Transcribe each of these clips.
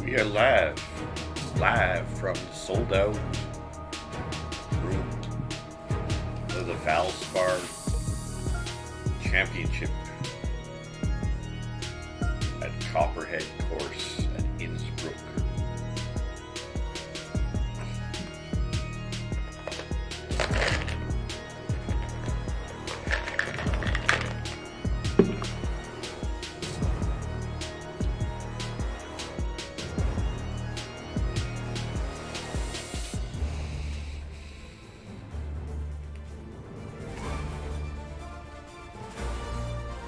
We are live from the sold out room of the Valspar Championship at Copperhead Course at Innsbruck.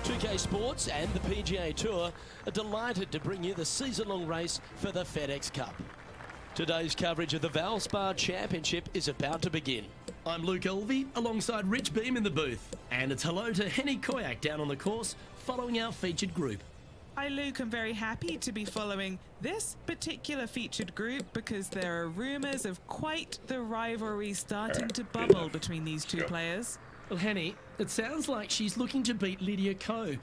PGA Sports and the PGA Tour are delighted to bring you the season-long race for the FedEx Cup. Today's coverage of the Valspar Championship is about to begin. I'm Luke Elvey alongside Rich Beam in the booth, and it's hello to Henny Koyak down on the course following our featured group. Hi Luke, I'm very happy to be following this particular featured group because there are rumours of quite the rivalry starting to bubble between these two players. Well, Henny, it sounds like she's looking to beat Lydia Ko,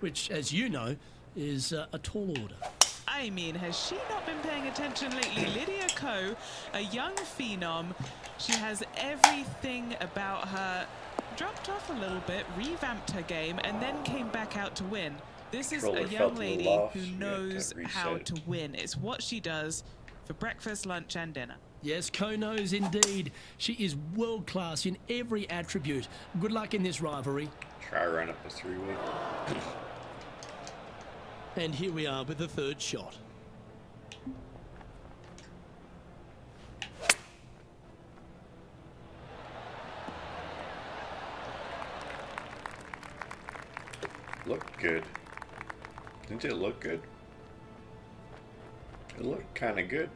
which, as you know, is a tall order. I mean, has she not been paying attention lately? Lydia Ko, a young phenom, she has everything about her. Dropped off a little bit, revamped her game, and then came back out to win. This is a young lady who knows how to win. It's what she does for breakfast, lunch, and dinner. Yes, Ko knows indeed. She is world-class in every attribute. Good luck in this rivalry. Try run up a three-wood. And here we are with the third shot. Looked good. Didn't it look good? It looked kind of good.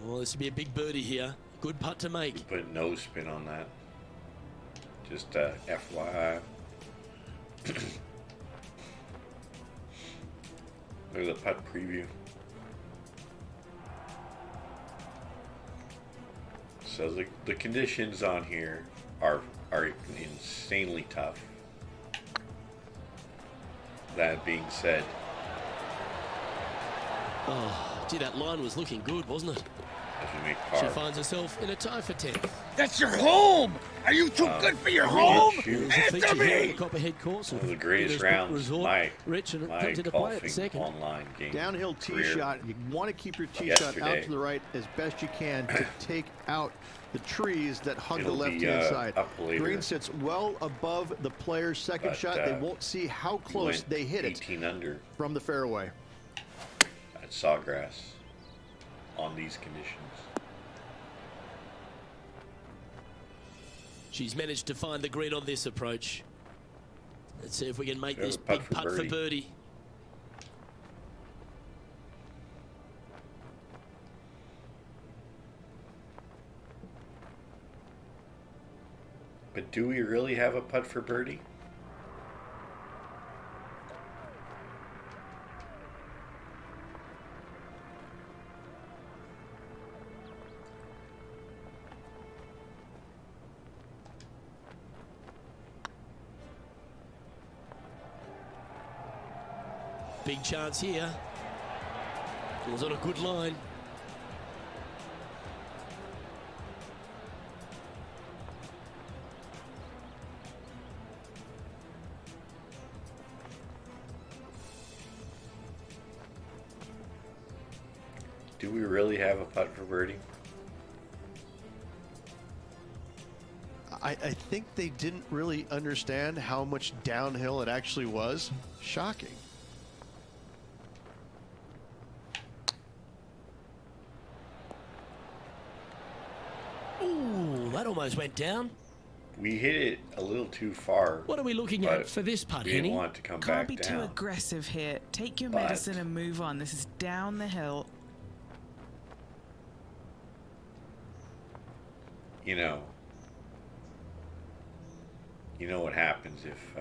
Well, this will be a big birdie here. Good putt to make. Put no spin on that. Just FYI. Look at the putt preview. So the conditions on here are insanely tough. That being said, Oh, gee, that line was looking good, wasn't it? as we make par, She finds herself in a tie for 10th. That's your home! Are you too good for your home? It was a feature here at the Copperhead Course. one of the greatest rounds Rich, and it my comes into play at the golfing second. online game. Downhill tee career. shot. You want to keep your tee shot out Yesterday. to the right as best you can to take out the trees that hug the It'll be, left-hand side. up later. Green sits well above the player's second But, shot. They won't see how We close went they hit it 18 under from the fairway. at Sawgrass on these conditions. She's managed to find the green on this approach. Let's see if we can make There's this a putt big for putt for birdie. birdie. But do we really have a putt for birdie? Big chance here. It was on a good line. Do we really have a putt for birdie? I think they didn't really understand how much downhill it actually was. Shocking. Ooh, that almost went down. We hit it a little too far. What are we looking but at for this putt, we didn't Henny? want it to come Can't back be too down. aggressive here. Take your But- medicine and move on. This is down the hill. You know what happens if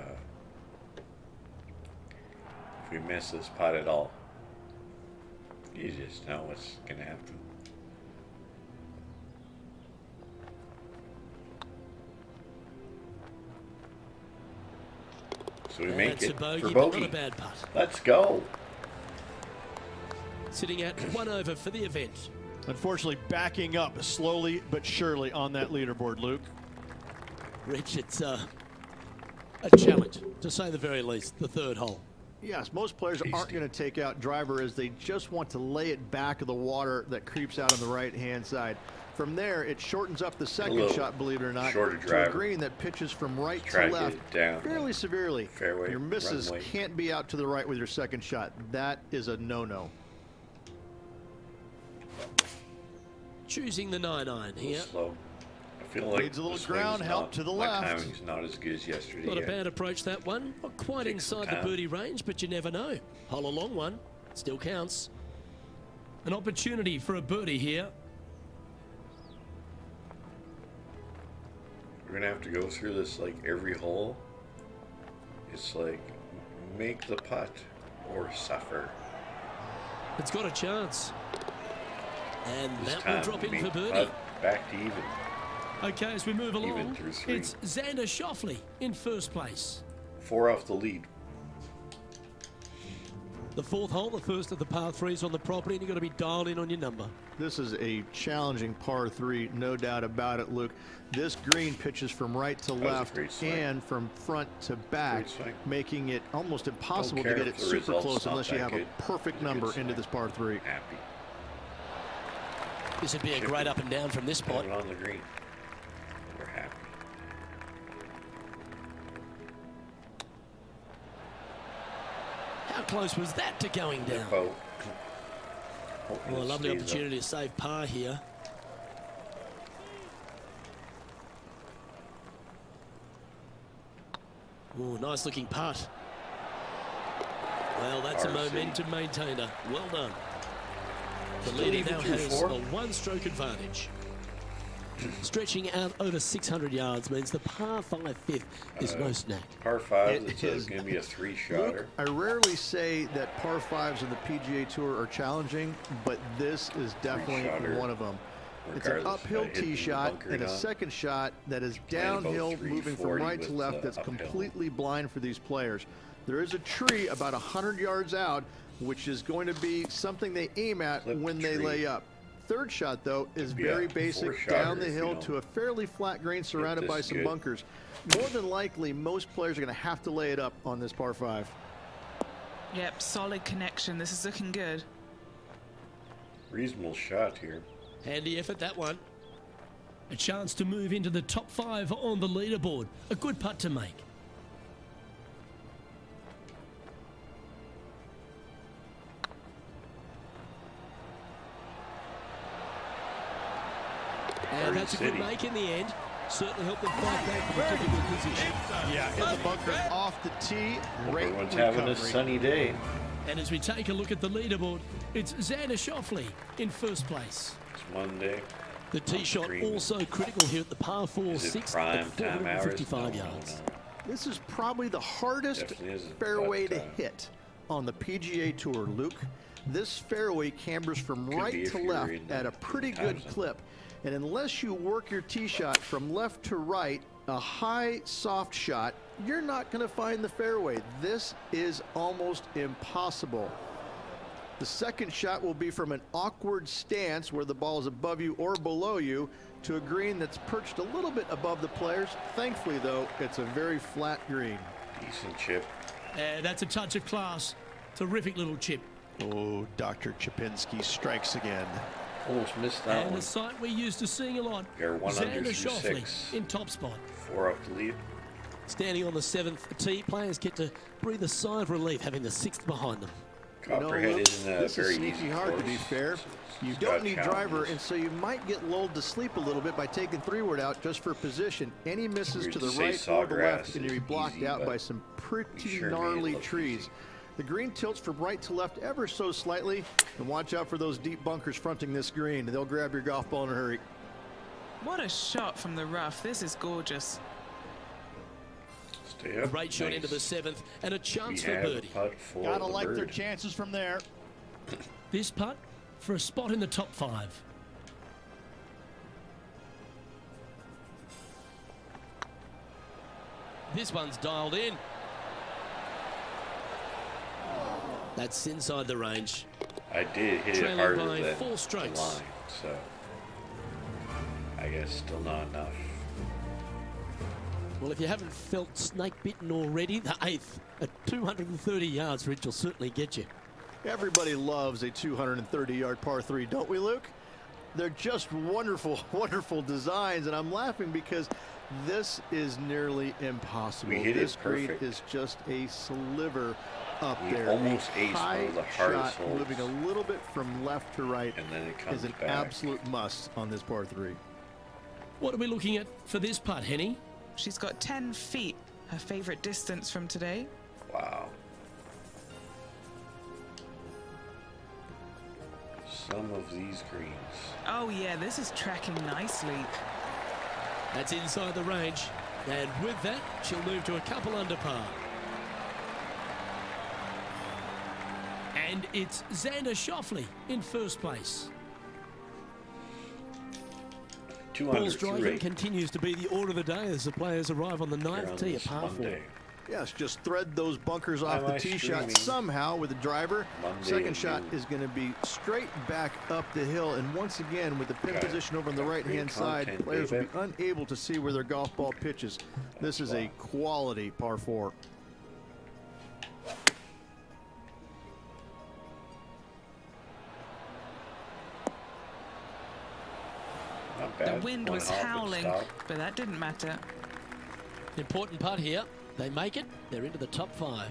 we miss this putt at all. You just know what's gonna happen. So we make That's it a bogey, for but bogey. not a bad putt. Let's go. sitting at 1 over for the event. Unfortunately, backing up slowly but surely on that leaderboard, Luke. Rich, it's a challenge, to say the very least, the third hole. Yes, most players aren't going to take out driver as they just want to lay it back of the water that creeps out on the right-hand side. From there, it shortens up the second shot, believe it or not, to a green that pitches from right to left fairly severely. Fairway, your misses runway. Can't be out to the right with your second shot. That is a no-no. Choosing the 9-iron here. Slow. I feel like Needs a little the ground swing's help not- to the my left. timing's not as good as yesterday. Not a yet. bad approach, that one. Not quite Takes some inside the time. birdie range, but you never know. Hole a long one. Still counts. An opportunity for a birdie here. We're gonna have to go through this like every hole. It's like make the putt or suffer. It's got a chance. And This that time, will drop in make for birdie. putt back to even. Okay, as we move along, through three. it's Xander Schauffele in first place. 4 off the lead. The fourth hole, the first of the par threes on the property, and you've got to be dialed in on your number. This is a challenging par 3, no doubt about it, Luke. This green pitches from right to was a left great swing. and from front to back, Great swing. making it almost impossible to care get if it the super result's close not unless you that have a good. perfect It's a good number into swing. this par 3. Happy. This would be a Chip great it. up and down from this Put spot. it on the green. We're happy. How close was that to going down? Oh. Well, a lovely opportunity to save par here. Oh, nice looking putt. Well, that's a RC. momentum maintainer. Well done. The Still leader even now through has a 4? one-stroke advantage. Stretching out over 600 yards means the par 5 fifth is no snack. Par 5, It it's is- going to be a 3-shotter. Luke, I rarely say that par 5s in the PGA Tour are challenging, but this is definitely Three-shotter, one of them. It's an regardless uphill if I hit tee the shot bunker or and a not. second shot that is playing about downhill, moving from 340 right to with, left. That's uphill. completely blind for these players. There is a tree about 100 yards out, which is going to be something they aim at Clip when the they tree. lay up. Third shot, though, is Could be a very basic, four-shotter down the if you hill don't to a fairly flat green surrounded this by some good. bunkers. More than likely, most players are going to have to lay it up on this par 5. Yep, solid connection. This is looking good. Reasonable shot here. Handy effort, that one. A chance to move into the top 5 on the leaderboard. A good putt to make. And that's a good City. make in the end. Certainly helped them fight back from a difficult position. Yeah, in the bunker off the tee. Great Everyone's recovery. having a sunny day. And as we take a look at the leaderboard, it's Xander Schauffele in first place. It's Monday. The tee shot Green. also critical here at the par 4 Is it 6th prime at time hours? 455 No, yards. no. This is probably the hardest Definitely isn't, fairway but, to hit on the PGA Tour, Luke. This fairway cambers from Could right be if to you're left in at the a pretty time good zone. clip. And unless you work your tee shot from left to right, a high, soft shot, you're not going to find the fairway. This is almost impossible. The second shot will be from an awkward stance where the ball is above you or below you to a green that's perched a little bit above the players. Thankfully, though, it's a very flat green. Decent chip. And that's a touch of class. Terrific little chip. Oh, Dr. Chapinski strikes again. Almost missed that And one. a sight we're used to seeing a lot. You're 1 under Xander through Schauffele 6. in top spot. 4 off the lead. Standing on the 7th tee, players get to breathe a sigh of relief having the 6th behind them. Copperhead Luke, isn't a this very is sneaky easy hard course. to be fair. You It's don't got need driver, challenges. and so you might get lulled to sleep a little bit by taking 3-wood out just for position. Any misses Weird to to the say right or the sawgrass left, and you'll be is blocked easy, out but by some pretty sure made it gnarly look trees. easy. The green tilts from right to left ever so slightly, and watch out for those deep bunkers fronting this green. They'll grab your golf ball in a hurry. What a shot from the rough. This is gorgeous. Stay up. Great shot Nice. into the 7th and a chance We for have a birdie. putt for Gotta the like their bird. chances from there. This putt for a spot in the top 5. This one's dialed in. That's inside the range. I did hit it Trailing harder by than 4 the strokes. line, so I guess still not enough. Well, if you haven't felt snake bitten already, the 8th at 230 yards, Rich, will certainly get you. Everybody loves a 230-yard par 3, don't we, Luke? They're just wonderful, wonderful designs, and I'm laughing because this is nearly impossible. We hit it this green perfect. is just a sliver up We there. almost A aced one high of the hardest shot holes. moving a little bit from left to right And then it comes is an back. absolute must on this par 3. What are we looking at for this putt, Henny? She's got 10 feet, her favorite distance from today. Wow. Some of these greens. Oh yeah, this is tracking nicely. That's inside the range. And with that, she'll move to a couple under par. And it's Xander Schauffele in first place. 2 Ball under, 2 striking rate. continues to be the order of the day as the players arrive on the Here ninth on tee, a this par 4. Monday. Yes, just thread those bunkers off Am the I tee shot streaming somehow with the driver. Monday Second at shot noon? is going to be straight back up the hill. And once again, with the pin Okay. position over on the Got right-hand great side, content, players will be baby. unable to see where their golf ball pitches. This is a wow. quality par 4. Not The bad. wind One was off and howling, stop. but that didn't matter. Important putt here. They make it. They're into the top 5.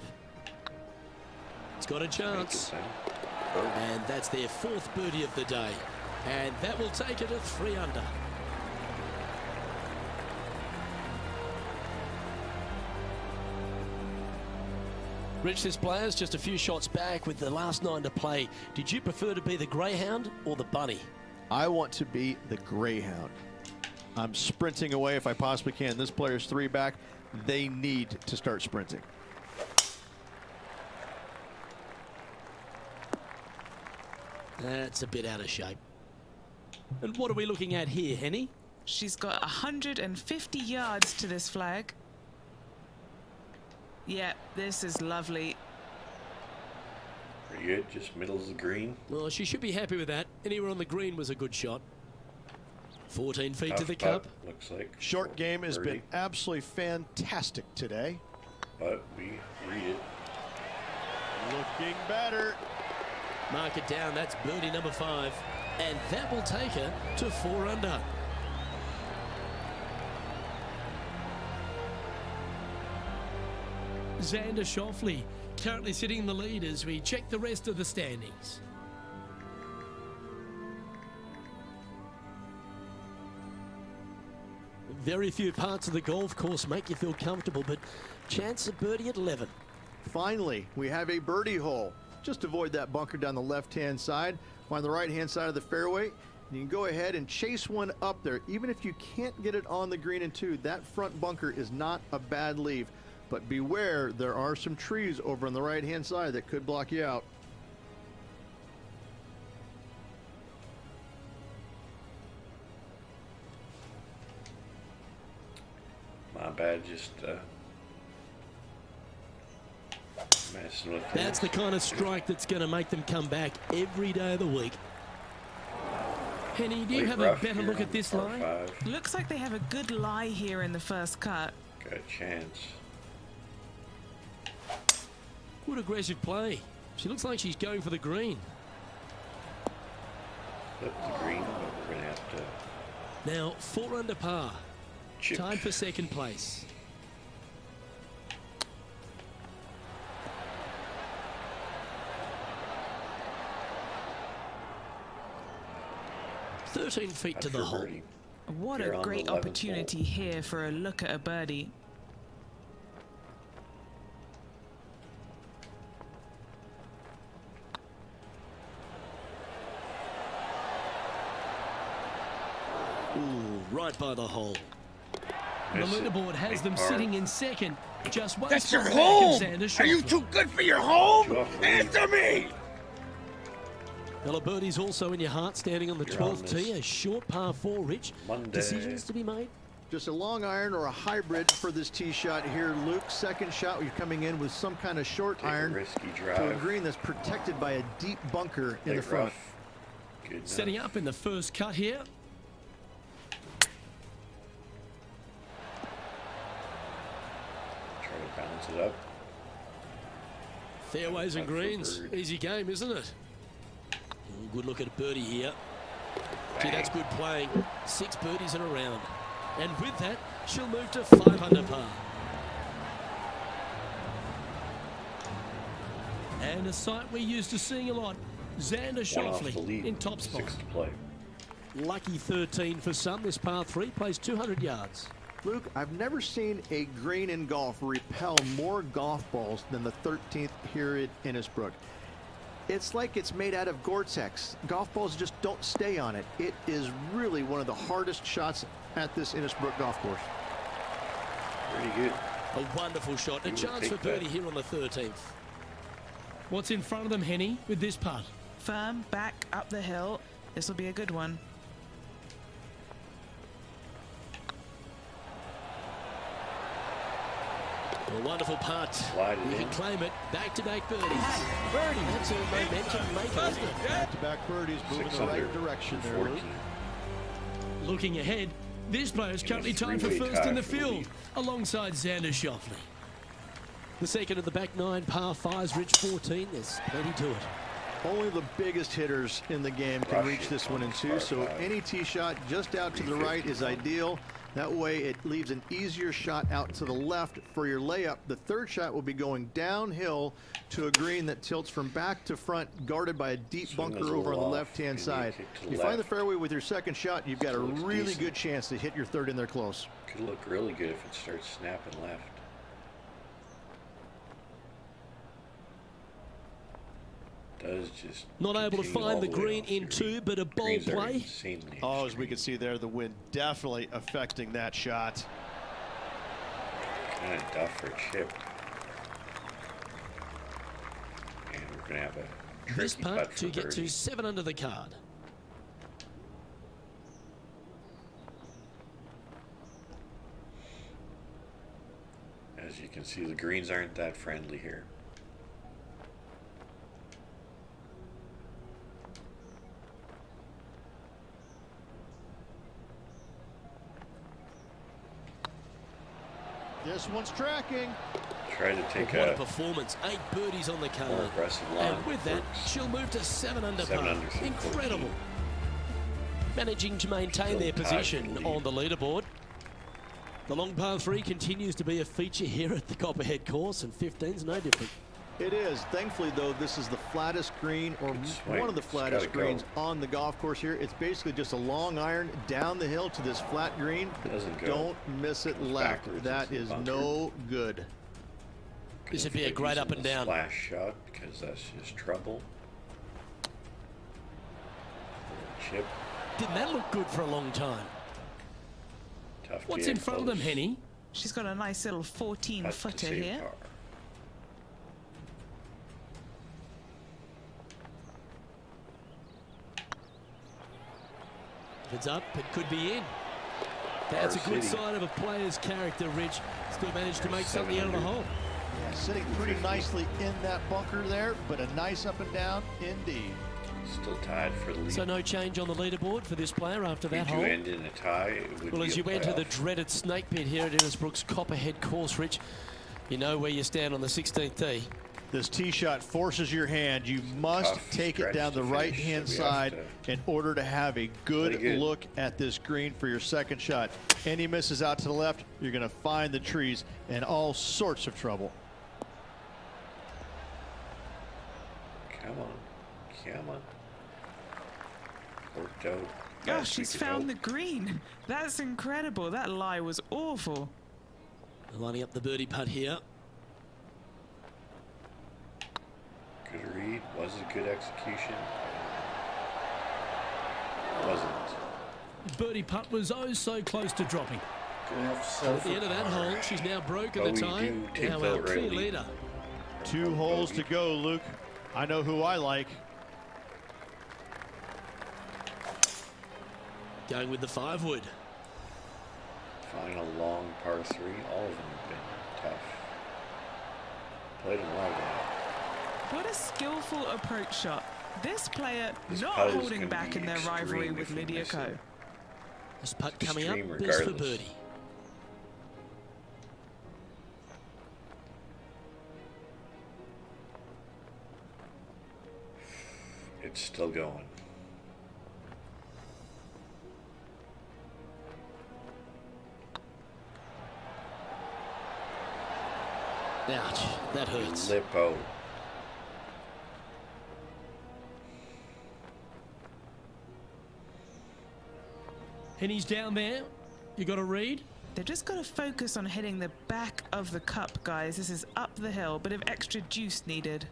It's got a Make it chance. then. Oh, And that's their 4th birdie of the day. And that will take it to 3 under. Rich, this player's just a few shots back with the last 9 to play. Did you prefer to be the greyhound or the bunny? I want to be the greyhound. I'm sprinting away if I possibly can. This player's 3 back. They need to start sprinting. That's a bit out of shape. And what are we looking at here, Henny? She's got 150 yards to this flag. Yeah, this is lovely. pretty good. Just middle of the green. Well, she should be happy with that. Anywhere on the green was a good shot. 14 feet to Tough the putt, cup. looks like. Short game has Birdie. been absolutely fantastic today. But we read it. Looking better. Mark it down. That's birdie number 5. And that will take her to 4 under. Xander Schauffele currently sitting in the lead as we check the rest of the standings. Very few parts of the golf course make you feel comfortable, but chance of birdie at 11. Finally, we have a birdie hole. Just avoid that bunker down the left-hand side. Find the right-hand side of the fairway. And you can go ahead and chase one up there. Even if you can't get it on the green in 2, that front bunker is not a bad leave. But beware, there are some trees over on the right-hand side that could block you out. My bad, just messing with That's the things. kind of strike that's going to make them come back every day of the week. Penny, do you Late have a rough better here look on at this par line? 5. Looks like they have a good lie here in the first cut. Got a chance. Good aggressive play. She looks like she's going for the green. Flip the green, but we're going to have to Now, 4 under par. chip. Tied for second place. "13 feet to After the hole." birdie. What Here a on the great 11th opportunity here for a look at a birdie. Ooh, right by the hole. The Miss it. leaderboard has Make them par. sitting in second. Just one That's your spot back of home! Xander Are you Schauffele. too good for your home? Two off the Answer me! Well, a birdie's also in your heart, standing on the You're on 12th tee. this A short par 4, Rich. Monday. Decisions to be made. Just a long iron or a hybrid for this tee shot here, Luke. Second shot, you're coming in with some kind of short Take iron a risky drive. to a green that's protected by a deep bunker in the Late front. rough. Good enough. Setting up in the first cut here. Try to balance it up. Fairways and Putt for greens. bird. Easy game, isn't it? Good look at a birdie here. Gee, that's good playing. 6 birdies in a round. And with that, she'll move to 5 under par. And a sight we're used to seeing a lot. Xander One off the Schauffele lead. in top spot. 6 to play. Lucky 13 for some. This par 3 plays 200 yards. Luke, I've never seen a green in golf repel more golf balls than the 13th here at Innisbrook. It's like it's made out of Gore-Tex. Golf balls just don't stay on it. It is really one of the hardest shots at this Innisbrook golf course. Pretty good. A wonderful shot. A You would chance for take that. birdie here on the 13th. What's in front of them, Henny, with this putt? Firm back up the hill. This will be a good one. A wonderful putt. Slide it You in. can claim it. Back-to-back birdies. Birdie. That's a momentum maker, isn't it? Back-to-back birdies, moving in 6 the right under, direction there, 14. Luke. Looking ahead, this player is currently a tied for three-way first tie in the for the field, lead. alongside Xander Schauffele. The second of the back 9 par 5s, Rich 14. There's plenty to it. Only the biggest hitters in the game can Rush reach it this one in on 2, par so 5. any tee shot just out to the right is ideal. That way it leaves an easier shot out to the left for your layup. The third shot will be going downhill to a green that tilts from back to front, guarded by a deep Swing bunker is a over on the little off. left-hand Maybe a side. kick to the You find the left. fairway with your second shot, you've got a Still looks really decent. good chance to hit your third in there close. Could look really good if it starts snapping left. Does just Not able to continue all find the way green off in here. 2, but a bold Greens are play. insanely Oh, as we extreme. can see there, the wind definitely affecting that shot. Kind of duff or chip. And we're gonna have a This tricky putt putt for to get birdie. to 7 under the card. As you can see, the greens aren't that friendly here. This one's tracking. Try to take What a a performance. 8 birdies on the more card. aggressive line. And with that, Works. she'll move to 7 under 7 par. under through Incredible. 14. Managing to maintain Still their tied for position the lead. on the leaderboard. The long par 3 continues to be a feature here at the Copperhead course, and 15's no different. It is. Thankfully, though, this is the flattest green, or Good swing. one of the It's flattest gotta go. greens on the golf course here. It's basically just a long iron down the hill to this flat green. but Doesn't go. Don't miss it Goes left. backwards That into the is bunker. no good. This would be a Couldn't great use up and the down. Splash shot because that's just trouble. Chip. Didn't that look good for a long time? Tough What's to in get front of them, close. Henny? She's got a nice little 14 Putt to footer save here. par. If it's up, it could be in. That's a Our good City. sign of a player's character, Rich. Still managed to make something out of the 700. hole. Yeah, sitting pretty nicely in that bunker there, but a nice up and down indeed. Still tied for the lead. So no change on the leaderboard for this player after If we that do hole. end in a tie, it would Well, be as a you enter the playoff. dreaded snake pit here at Innisbrook's Copperhead course, Rich, you know where you stand on the 16th tee. This tee shot forces your hand. You must Tough take it stretch down to the finish, right-hand so we have side in order to have a good Play good. look at this green for your second shot. Any misses out to the left, you're going to find the trees in all sorts of trouble. Come on. Come on. Worked out. Gosh, best we she's could found the hope. green. That's incredible. That lie was awful. Lining up the birdie putt here. Good read. Was it good execution? Wasn't. Birdie putt was oh so close to dropping. At the end of that hole, she's now broken But the we tie. do take Now the our clear right lead. leader. 2 holes to go, Luke. I know who I like. Going with the 5 wood. Final long par 3. All of them have been tough. Played a lot of that. What a skillful approach shot. This player This not putt is holding gonna back be in their rivalry extreme with if we Lydia miss Ko. it. This putt coming up Extreme is for regardless. birdie. It's still going. Ouch, that hurts. Lippo. Henny's down there. You got a read? They've just got to focus on hitting the back of the cup, guys. This is up the hill, bit of extra juice needed.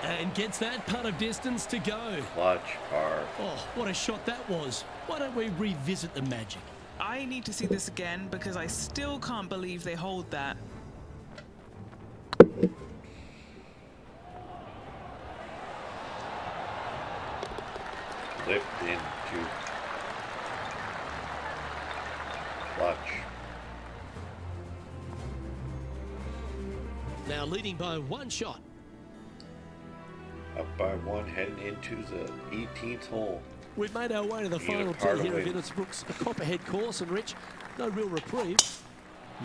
And gets that putt of distance to go. Clutch par. Oh, what a shot that was. Why don't we revisit the magic? I need to see this again because I still can't believe they hold that. Lift into clutch. Now leading by one shot. Up by one, heading into the 18th hole. We've made our way to the Need a final par tee to here at win. Innisbrook's Copperhead course, and Rich, no real reprieve.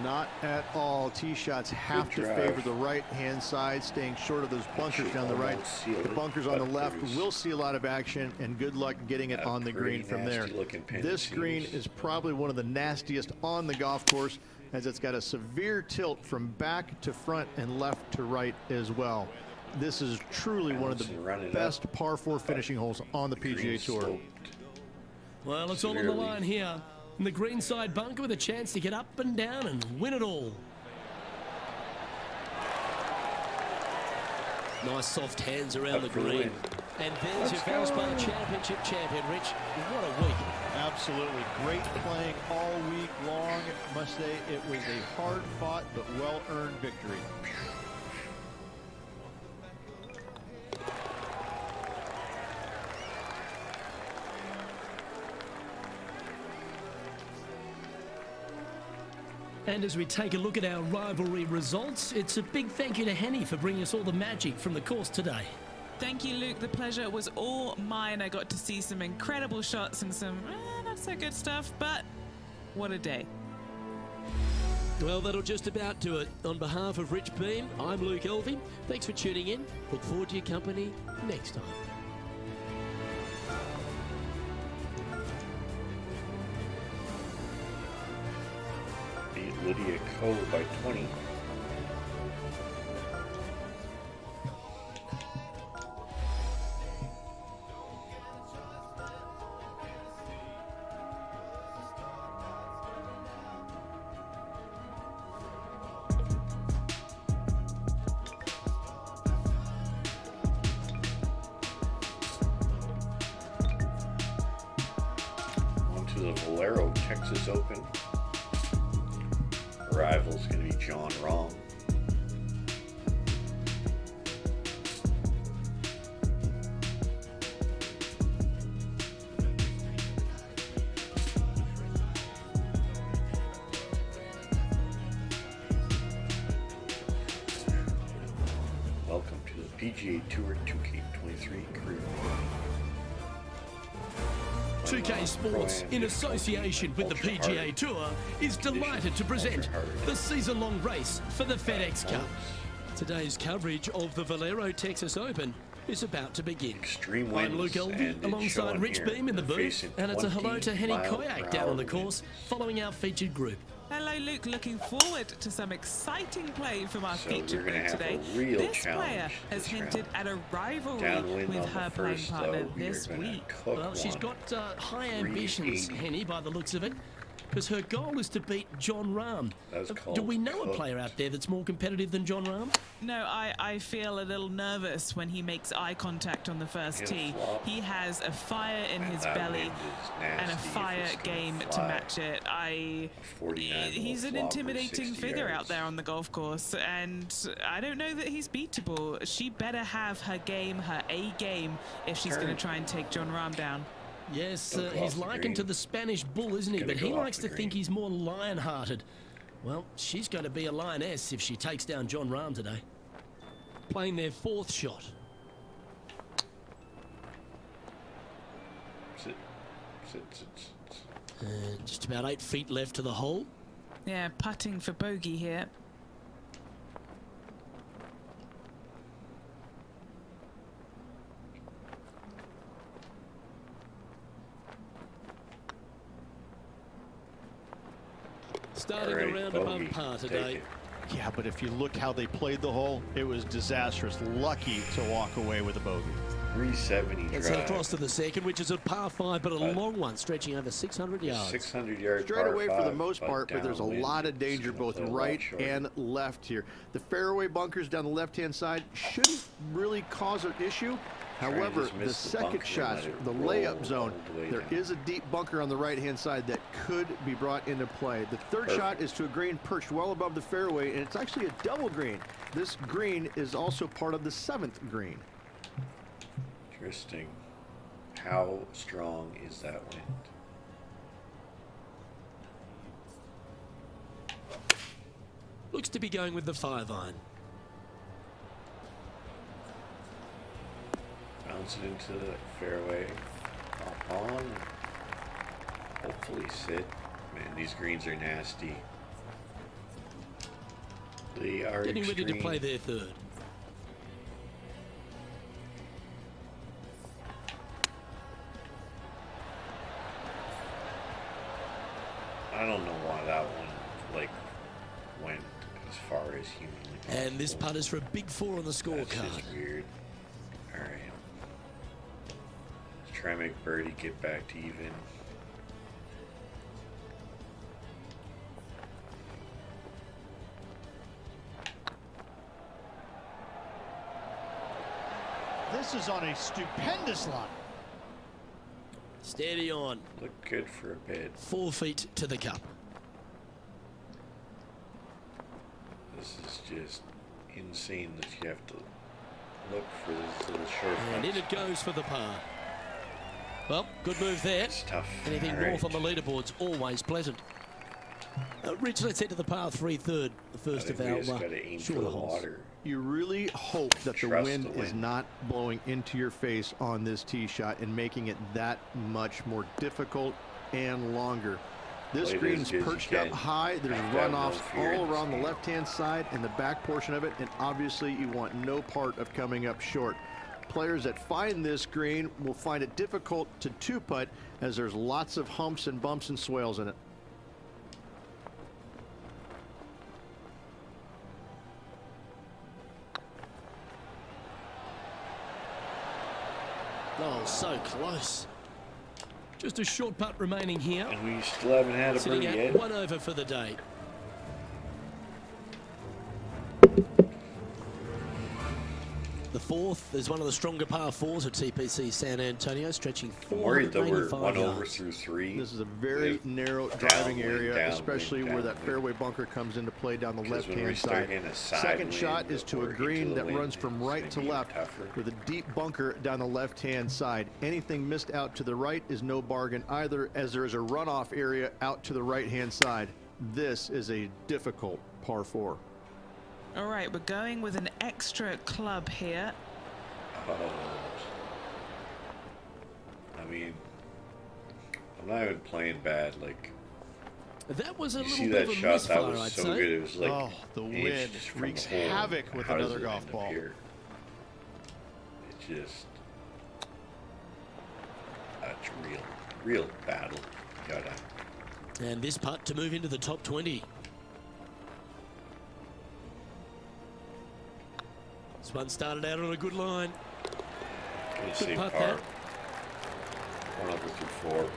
Not at all. Tee shots have to drive. favor the right-hand side, staying short of those bunkers Should down the right. almost seal The it, bunkers on the but left there's will see a lot of action, and good luck getting it a on the green pretty from there. nasty-looking pin, This it green seems. is probably one of the nastiest on the golf course, as it's got a severe tilt from back to front and left to right as well. This is truly one of the Allison running best up, par 4 finishing holes on the PGA Green Tour. sloped. Well, it's all on the Severely. line here. In the green side bunker with a chance to get up and down and win it all. Nice soft hands around Up the for the green. win. And there's your Valspar Championship champion, Rich. What a week. Absolutely. Great playing all week long. Must say it was a hard-fought but well-earned victory. And as we take a look at our rivalry results, it's a big thank you to Henny for bringing us all the magic from the course today. Thank you, Luke. The pleasure was all mine. I got to see some incredible shots and some not so good stuff, but what a day. Well, that'll just about do it. On behalf of Rich Beam, I'm Luke Elvey. Thanks for tuning in. Look forward to your company next time. Beat Lydia Ko by 20. On to the Valero Texas Open. Rival's going to be John Rahm. Welcome to the PGA Tour 2K23 career. 2K Sports, in association with the PGA Tour, is delighted to present the season-long race for the FedEx Cup. Today's coverage of the Valero Texas Open is about to begin. Extreme I'm winds, Luke and Elvey it's alongside showing Rich here. Beam in the We're booth, facing and it's a hello to Henny 20 Koyak mile down per on the hour course, winds. following our featured group. Hello, Luke. Looking forward to some exciting play from our So featured we're gonna group have today. a real This challenge player has this hinted at a rivalry Downwind with on her the playing first, partner though, we this are gonna week. cook Well, she's one. got high ambitions, 380. Henny, by the looks of it. because her goal is to beat Jon Rahm. That's called Do we know cooked. a player out there that's more competitive than Jon Rahm? No, I feel a little nervous when he makes eye contact on the first He'll tee. flop. He has a fire in Man, his that belly wind is and a nasty if fire it's gonna game to fly. match it. 49 He's will an flop or intimidating 60 figure out yards. there on the golf course, and I don't know that he's beatable. She better have her game, her A game, if she's going to Turn. try and take Jon Rahm down. Yes, Don't go he's off the likened green. to the Spanish bull, isn't he? Gonna But he go off likes the to think green. he's more lion-hearted. Well, she's going to be a lioness if she takes down Jon Rahm today. Playing their fourth shot. Sit. Just about 8 feet left to the hole. Yeah, putting for bogey here. Starting Alright, around bogey. above par Take today. it. Yeah, but if you look how they played the hole, it was disastrous. Lucky to walk away with a bogey. 370 Let's head drive. across to the second, which is a par 5, but a But- long one, stretching over 600 yards. 600 yard Straight par away for the five, most part, but there's a downwind, lot of it's danger gonna both play a lot right shorter. and left here. The fairway bunkers down the left-hand side shouldn't really cause an issue. Try and However, just the miss the second bunker and shot, let it the roll layup zone, all the way there down. is a deep bunker on the right-hand side that could be brought into play. The third shot is to a green perched well above the fairway, and it's actually a double green. This green is also part of the 7th green. Interesting. How strong is that wind? Looks to be going with the 5-iron. Bounce it into the fairway. Hop on. Hopefully sit. Man, these greens are nasty. They are Getting ready to extreme. play their third. I don't know why that one went as far as humanly possible. And this putt is for a big 4 on the That's scorecard. just weird. All right. Let's try and make birdie get back to even. This is on a stupendous line. Steady on. Look good for a bit. 4 feet to the cup. This is just insane that you have to look for this little short And in putts. it goes for the par. Well, good move there. It's tough. Anything All north right. on the leaderboard's always pleasant. Rich, let's head to the par 3 third, the I first think of we our just gotta aim for shorter the holes. water. You really hope that the Trust wind the is wind. not blowing into your face on this tee shot and making it that much more difficult and longer. This Play it green's as good as you perched up can. high. There's Have to have no runoffs fear in all this around the game. left-hand side and the back portion of it, and obviously you want no part of coming up short. Players that find this green will find it difficult to two-putt as there's lots of humps and bumps and swales in it. Oh, so close. Just a short putt remaining here. And we still haven't had a Sitting birdie at yet. 1 over for the day. The fourth is one of the stronger par 4s at TPC San Antonio, stretching I'm worried that we're 485 1 over yards. through 3. This is a very with narrow driving downwind, area, downwind, especially where that downwind. fairway bunker comes into play down the Because when we left-hand start side. getting a side Second wind shot is to a or into green the that wind, runs from it's right gonna to be left tougher. with a deep bunker down the left-hand side. Anything missed out to the right is no bargain either, as there is a runoff area out to the right-hand side. This is a difficult par 4. All right, we're going with an extra club here. Oh. I mean, I'm not even playing bad. Like, That was a you little see bit that of a shot? That misfire, was I'd so say. good. It was like Oh, the inch wind from wreaks the hole. havoc with How does another it golf end up ball. here? It just, that's real battle. Gotta. And this putt to move into the top 20. This one started out on a good line. Gonna Good save putt par. there. 1 over through 4.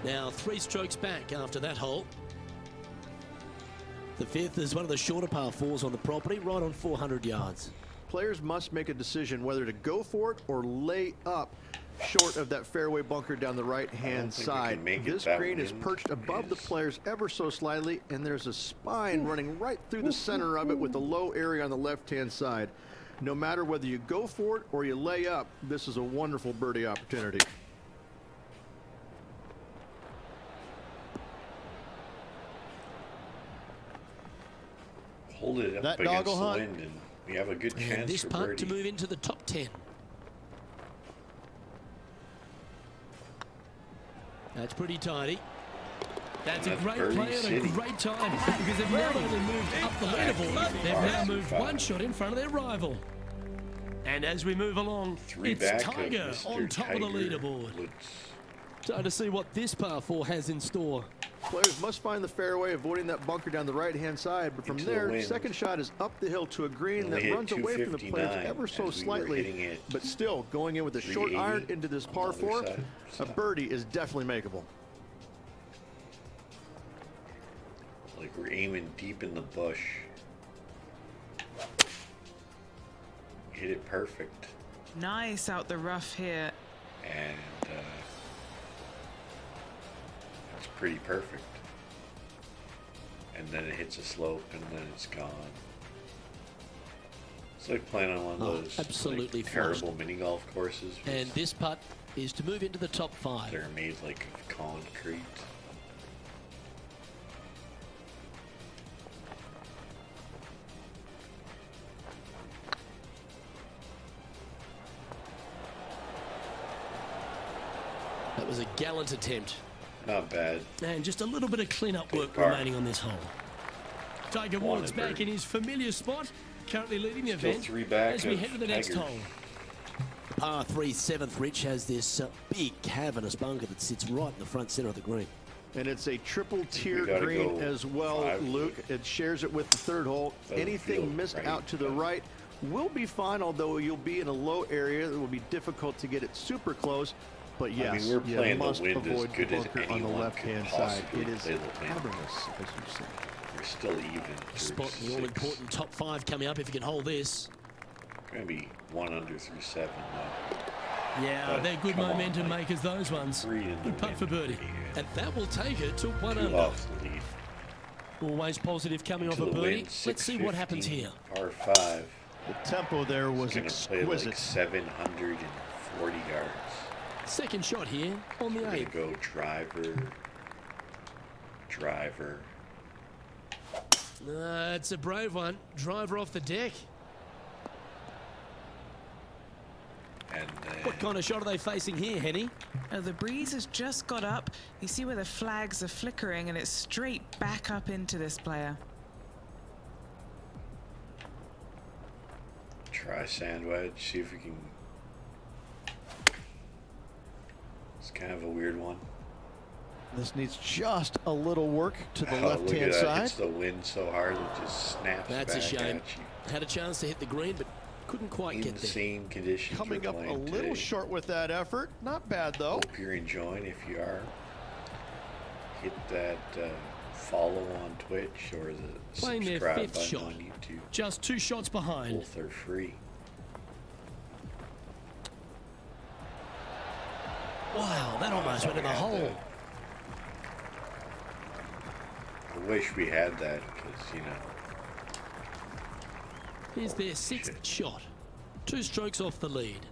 Now 3 strokes back after that hole. The 5th is one of the shorter par 4s on the property, right on 400 yards. Players must make a decision whether to go for it or lay up short of that fairway bunker down the right-hand side. This green is perched above the players ever so slightly, and there's a spine running right through the center of it with a low area on the left-hand side. No matter whether you go for it or you lay up, this is a wonderful birdie opportunity. Hold it up That against doggle the hunt. wind, and we have a good And chance this for putt birdie. to move into the top 10. That's pretty tidy. That's a That's great birdie play at a city. great time, because they've not only moved up the leaderboard, they've now moved 1 shot in front of their rival. And as we move along, 3 it's back Tiger of Mr. on top of the Tiger leaderboard. Woods. Time to see what this par 4 has in store. Players must find the fairway, avoiding that bunker down the right-hand side. But from Into the there, wind. second shot is up the hill to a green Only that hit runs away from the players 259 ever so as we were slightly. hitting it But still, going in with a short 380 iron into this par on the 4, other side. a Stop. birdie is definitely makeable. Like we're aiming deep in the bush. Hit it perfect. Nice out the rough here. And it's pretty perfect. And then it hits a slope, and then it's gone. It's like playing on one of those absolutely like, terrible mini golf courses. And this putt is to move into the top 5. They're made like of concrete. That was a gallant attempt. Not bad. And just a little bit of clean-up work par. remaining on this hole. Tiger One Woods under. back in his familiar spot, currently leading the Still event 3 back as we of head to the next Tiger. hole. Par 3, 7th, Rich has this big cavernous bunker that sits right in the front center of the green. And it's a triple tier We gotta green go as well, 5 Luke. It shares it with the 3rd hole. Doesn't feel Anything missed right, out to the but- right will be fine, although you'll be in a low area. It will be difficult to get it super close. But yes, we're you playing the must wind as avoid the good as bunker on the anyone left-hand could side. possibly It is play the wind. cavernous, as you say. We're still even. through Spot the 6. all-important top 5 coming up if you can hold this. Gonna be 1 under through 7 now. Yeah, But they're good come on, momentum like, makers, those ones. 3 in the Good putt wind for birdie. pretty good. And that will take it to 1 2 under. off the lead. Always positive coming off To a the birdie. wind, Let's see what happens 615, here. Par 5. The tempo there was Gonna play exquisite. like 740 yards. Second shot here on the We're gonna 8th. go driver. It's a brave one. Driver off the deck. And then What kind of shot are they facing here, Henny? Oh, the breeze has just got up. You see where the flags are flickering, and it's straight back up into this player. try sand wedge, see if we can. It's kind of a weird one. This needs just a little work to the Oh, look left-hand at that. side. It's the wind so hard it just snaps That's a back shame. at you. Had a chance to hit the green, but couldn't quite In get the there. same conditions Coming we're up a playing little today. short with that effort. Not bad, though. Hope you're enjoying. If you are, hit that follow on Twitch or the Playing their subscribe 5th button shot. on YouTube. Just 2 shots behind. Both are free. Wow, that almost went in the Had hole. that. I wish we had that because, you know, Here's their 6th shot. 2 strokes off the lead.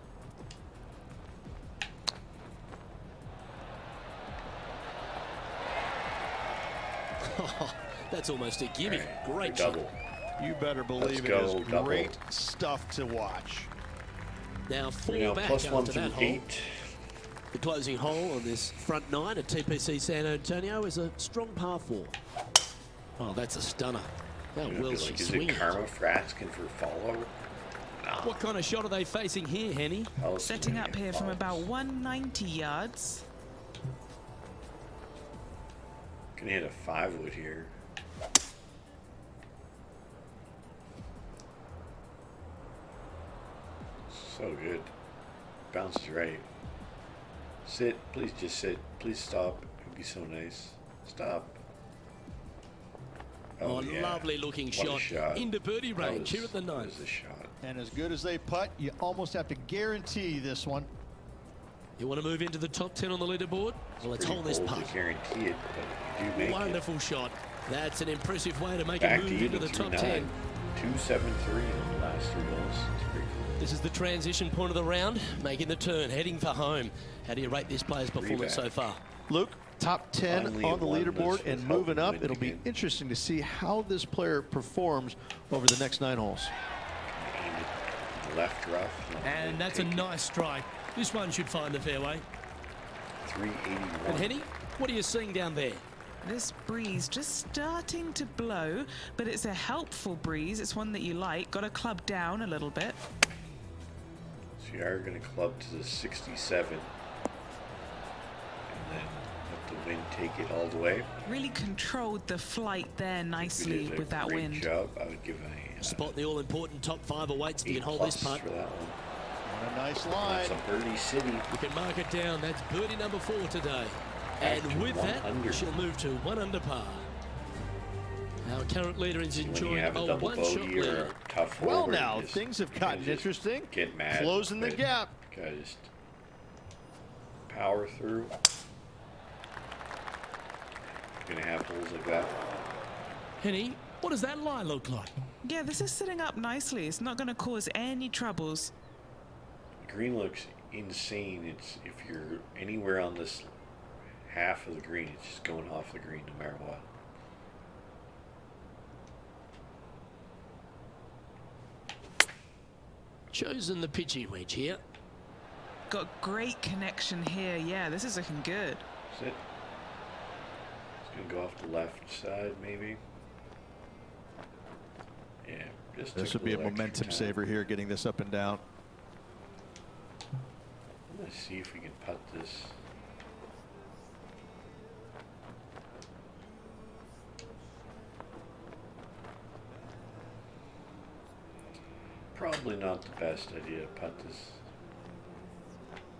That's almost a gimme. right, Great double. shot. You better Let's believe it go, is double. great stuff to watch. Now 4 Now back plus 1 after through that hole. 8. The closing hole on this front 9 at TPC San Antonio is a strong par 4. Oh, that's a stunner. How You're gonna well be she like, is swings. it karma for asking for follow? No. What kind of shot are they facing here, Henny? How else Setting do we up get here from follows? about 190 yards. Gonna hit a 5-wood here. So good. Bounces right. Sit. Please just sit. Please stop. Be so nice. Stop. Oh, yeah. lovely looking What a shot. Into birdie That range here at the that was ninth. a shot. And as good as they putt, you almost have to guarantee this one. You want to move into the top 10 on the leaderboard? Well, let's Pretty hold this bold putt. to guarantee it, but you do make Wonderful shot. That's an impressive way to make Back a to move into even the top through 10. 9. 2-7-3 in the last 3 holes. It's pretty cool. This is the transition point of the round, making the turn, heading for home. How do you rate this player's performance so far? Luke, top 10 Finally on the won this leaderboard and without moving up. winning It'll be again. interesting to see how this player performs over the next 9 holes. Aim it left rough. And that's a take it. nice strike. This one should find the fairway. 381. And Henny, what are you seeing down there? This breeze just starting to blow, but it's a helpful breeze. It's one that you like. Got to club down a little bit. So you are going to club to the 67. And then let the wind take it all the way. Really controlled the flight there We nicely did a with that great wind. job. I would give a Spot the all-important top 5 awaits if you A can hold this plus putt. for that one. What a nice line. That's a birdie city. We can mark it down. That's birdie number 4 today. Back And to with 1 that, under. she'll move to 1 under par. Our current leader is When you enjoying have a a double one-shot bogey or lead. a tough hole Well, where you now just things have kinda gotten just interesting. Get mad. Closing the but gap. Gotta just power through. You're gonna have holes like that. Henny, what does that lie look like? Yeah, this is sitting up nicely. It's not going to cause any troubles. The green looks insane. It's if you're anywhere on this half of the green, it's just going off the green no matter what. Chosen the pitching wedge here. Got great connection here. Yeah, this is looking good. Sit. It's gonna go off the left side, maybe. Yeah, just This took would be a little extra momentum time. saver here, getting this up and down. Let's see if we can putt this. Probably not the best idea to putt this.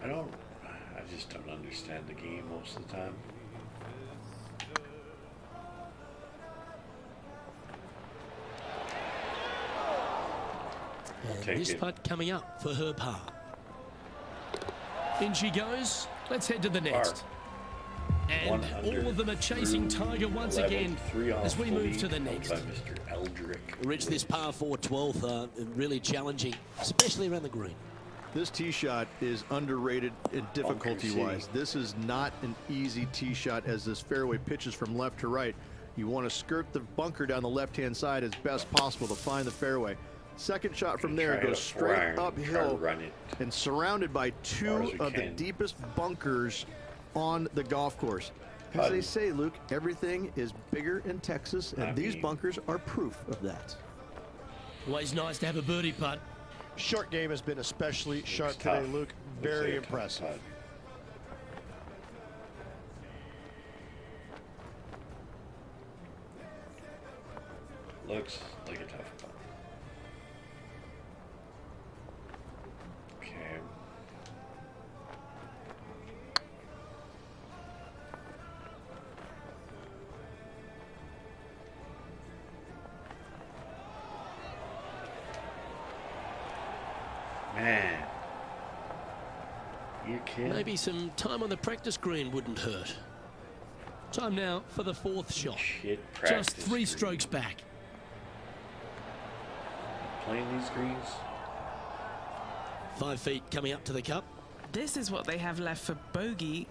I just don't understand the game most of the time. And take this it. putt coming up for her par. In she goes. Let's head to the next. And 1 under all of them are chasing through Tiger once 11, again 3 off as we the move lead, to the held next. By Mr. Eldrick. Reach this par 4 12th, really challenging, especially around the green. This tee shot is underrated in difficulty-wise. City. This is not an easy tee shot as this fairway pitches from left to right. You want to skirt the bunker down the left-hand side as best possible to find the fairway. Second shot from there Try it goes a straight 4-iron, try to uphill run it and surrounded by far two as we of the can. deepest bunkers on the golf course. As Putting. they say, Luke, everything is bigger in Texas, and I these mean- bunkers are proof of that. Always nice to have a birdie putt. Short game has been especially sharp Looks today, tough. Luke. Looks Very like a tough impressive. putt. Looks like a tough putt. Okay. Man. You kidding? Maybe some time on the practice green wouldn't hurt. Time now for the 4th shot. Shit Just practice 3 green. strokes back. Playing these greens. 5 feet coming up to the cup. This is what they have left for bogey.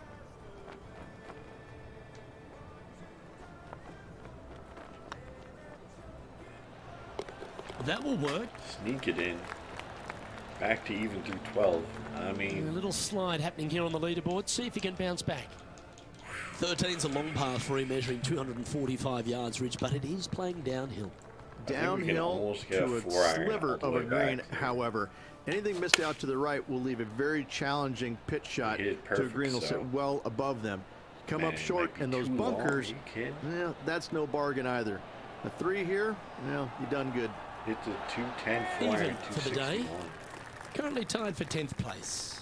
That will work. Sneak it in. Back to even through 12. I A mean, little slide happening here on the leaderboard. See if he can bounce back. 13's a long par 3, measuring 245 yards ridge, but it is playing downhill. I think we can Downhill almost get a to a 4-iron sliver all the of a way back. green, however. Anything missed out to the right will leave a very challenging pitch shot Hit it to a perfect, green that'll so. sit well above them. Come Man, up short, might be and those too long. bunkers, Are you kidding? yeah, that's no bargain either. A 3 here, well, you done good. Hit the 210 Even 4-iron, for the day. 261. Currently tied for 10th place.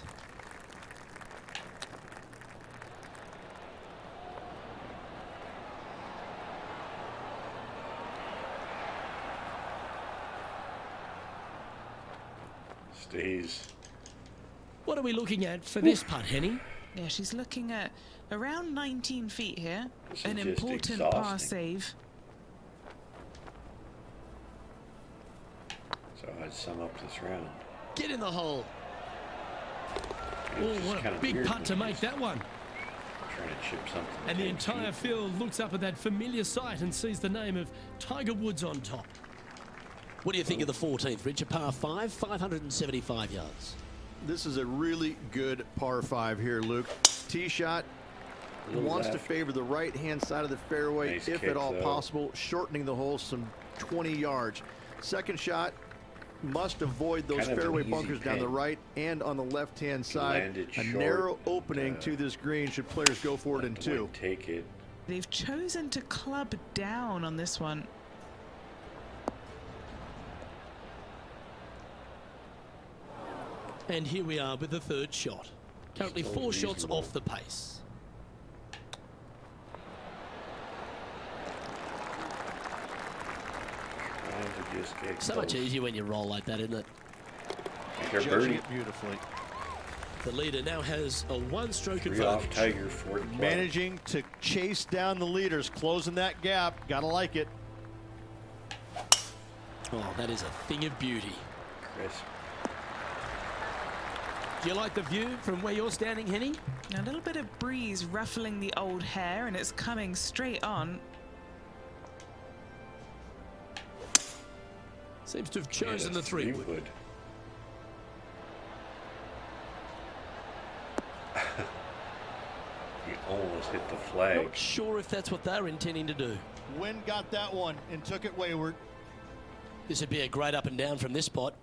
Stays. What are we looking at for this putt, Henny? Yeah, she's looking at around 19 feet here. This is An just important par exhausting. save. So I'd sum up this round. Get in the hole. It's Oh, just what a kinda big weird putt when to you're make just that one. Trying to chip something. And the 10 entire feet. field looks up at that familiar sight and sees the name of Tiger Woods on top. What do you think of the 14th, Rich? A par 5, 575 yards. This is a really good par 5 here, Luke. Tee shot Little wants to left. favor the right-hand side of the fairway, Nice if kick, at all though. possible, shortening the hole some 20 yards. Second shot must avoid those Kind of an fairway easy bunkers down the pin. right and on the left-hand side. landed A short, narrow opening uh, to this green should players go for it in Let the 2. wind take it. They've chosen to club down on this one. And here we are with the third shot. Currently Still 4 shots reasonable. off the pace. Trying to just get So much close. easier when you roll like that, isn't it? Here, Judging birdie. it beautifully. The leader now has a 1-stroke 3 off advantage. Tiger, 40 plus. Managing to chase down the leaders, closing that gap. Gotta like it. Oh, that is a thing of beauty. Crisp. Do you like the view from where you're standing, Henny? A little bit of breeze ruffling the old hair, and it's coming straight on. Seems to have Yeah, chosen the that's 3-wood. wood. You almost hit the flag. Not sure if that's what they're intending to do. Wind got that one and took it wayward. This would be a great up and down from this spot.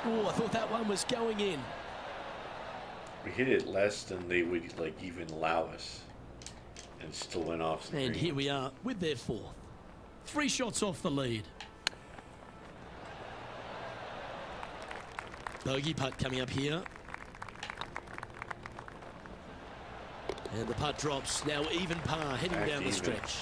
Oh, I thought that one was going in. We hit it less than they would like even allow us, and still went off the And green. here we are with their 4th. 3 shots off the lead. Bogey putt coming up here. And the putt drops. Now even par, heading Back down the even. stretch.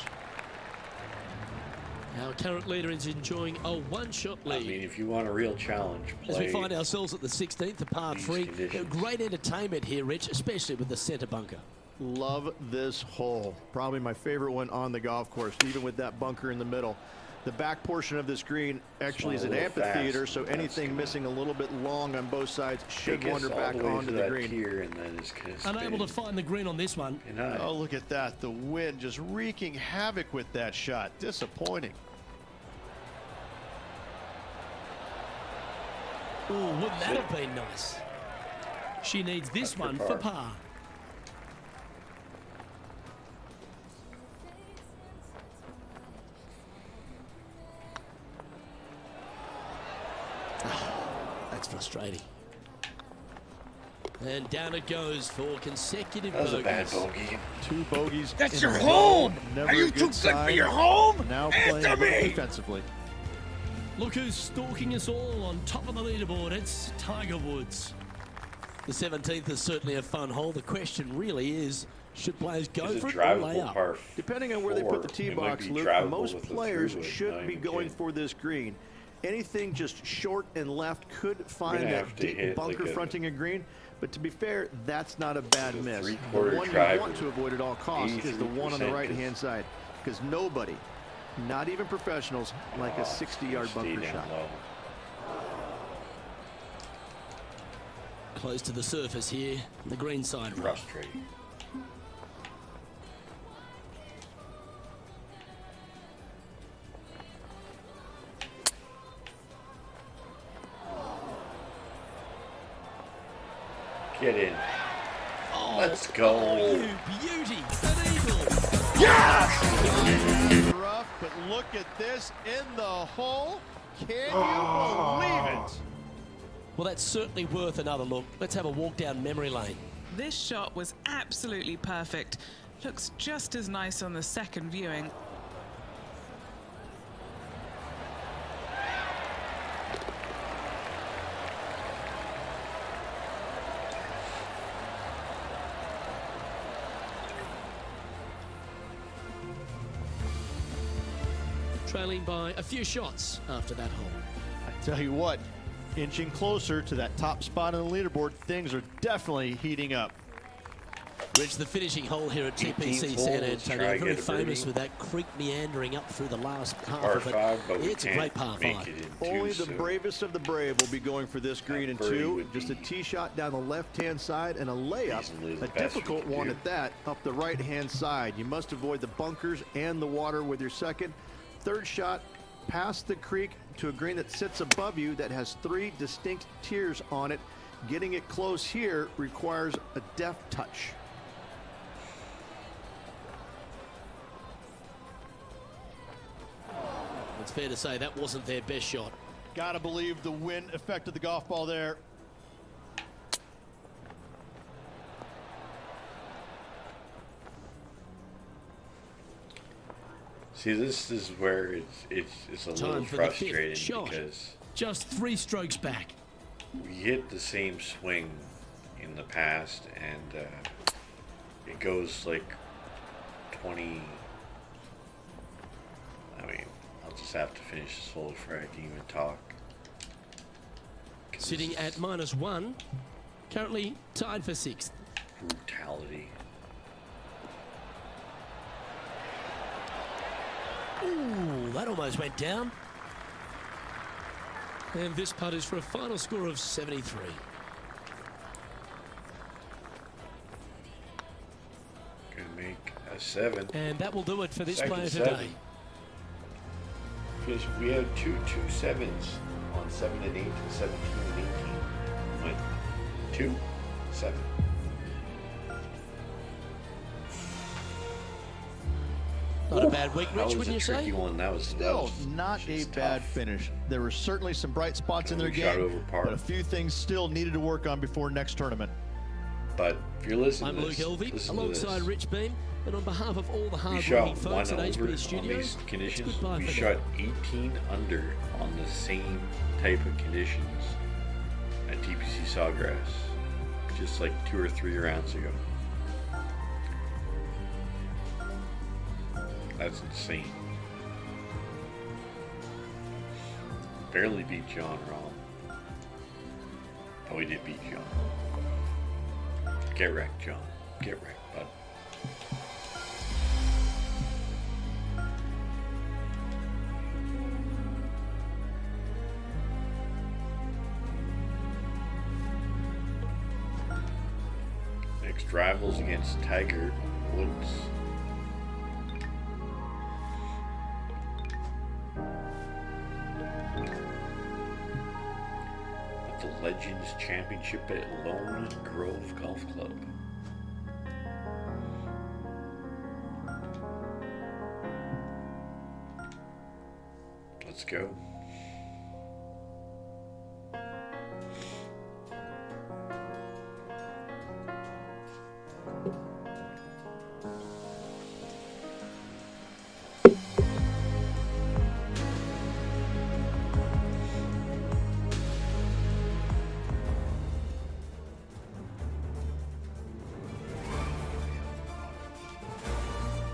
Our current leader is enjoying a 1-shot I lead. mean, if you want a real challenge, As we play find ourselves at the 16th, a par these 3. conditions. Great entertainment here, Rich, especially with the centre bunker. Love this hole. Probably my favorite one on the golf course, even with that bunker in the middle. The back portion of this green actually is It's an a little amphitheater, fast. so That's anything gonna missing a little bit long on both sides should take us wander all back the way onto to the that green. pier, and then it's gonna spin. Unable to find the green on this one. And I, Oh, look at that. The wind just wreaking havoc with that shot. Disappointing. Oh, wouldn't that have been nice? She needs this Putt for one for par. par. That's frustrating. And down it goes for consecutive that was a bad bogeys. bogey. 2 bogeys. That's in your a row. home! Never Are you a too good good for sign. your home? Now playing Answer me! defensively. Look who's stalking us all on top of the leaderboard. It's Tiger Woods. The 17th is certainly a fun hole. The question really is, should players go It's a for it or lay drivable up? par Depending on where they put the 4. tee It might box, be Luke, drivable most with the players 3-wood, should not be even going kidding. for this green. Anything just short and left could find gonna that have to deep hit bunker like a- fronting a green. But to be fair, that's not a bad Like a miss. The three-quarter one you driver, want to avoid at all costs is the one on the 83%, right-hand side. Because nobody, not even professionals, like a 60-yard Stay bunker down shot. low. Close to the surface here, the green side rough. Frustrating. Get in. Oh, Let's go. you beauty! An eagle! Rough, but look at this in the hole. Can you believe it? Well, that's certainly worth another look. Let's have a walk down memory lane. This shot was absolutely perfect. Looks just as nice on the second viewing. trailing by a few shots after that hole. I tell you what, inching closer to that top spot on the leaderboard, things are definitely heating up. Rich, the finishing hole here at 18th TPC hole, San let's try Antonio, and very get a famous birdie. with that creek meandering up through the last half Par of it. five, but we It's a can't great par make 5. it in Only two, the so bravest of the brave will be going for this green in birdie 2. would Just a be tee shot down the left-hand side and a layup, reasonably the a best we difficult can one do. at that, up the right-hand side. You must avoid the bunkers and the water with your second. Third shot, past the creek to a green that sits above you that has 3 distinct tiers on it. Getting it close here requires a deft touch. It's fair to say that wasn't their best shot. Gotta believe the wind affected the golf ball there. See, this is where it's a little Time for the fifth frustrating shot. because Just 3 strokes back. we hit the same swing in the past, and it goes like 20. I mean, I'll just have to finish this hole before I can even talk. 'Cause Sitting this at is -1, currently tied for 6th. brutality. Ooh, that almost went down. And this putt is for a final score of 73. Gonna make a 7. And that will do it for this Second player 7. today. We had two 7s on 7 and 8, and 17 and 18. Went 2, 7. Not a bad week, That Rich, was wouldn't a you tricky say? one. That was Still not a just bad tough. finish. There were certainly some bright spots in their We shot game, over par. but a few things still needed to work on before next tournament. But if you're listening I'm to Luke this, Elvey, listen to alongside this. Rich Beam, and on behalf of all the We shot hard-working 1 folks at over HB on Studios, these conditions. it's goodbye We for shot now. 18 under on the same type of conditions at TPC Sawgrass just like 2 or 3 rounds ago. That's insane. Barely beat John Rahm. Oh, we did beat John. Get wrecked, John. Get wrecked, bud. Next rivals against Tiger Woods. At the Legends Championship at Lone Grove Golf Club. Let's go.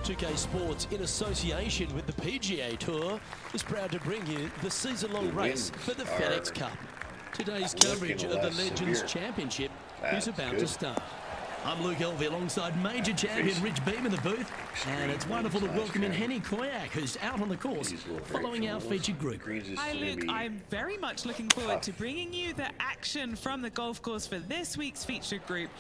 PGA Sports, in association with the PGA Tour, is proud to bring you the season-long The race winds for the are FedEx Cup. Today's looking coverage of the less Legends severe. Championship That's is about good. to start. I'm Luke Elvey alongside major champion Rich Beam in the booth, and it's wonderful to winds welcome in last Henny Koyak, who's out on the course These little breaks following from our those featured group. greens is Hi gonna Luke, be I'm very much looking forward tough. to bringing you the action from the golf course for this week's featured group.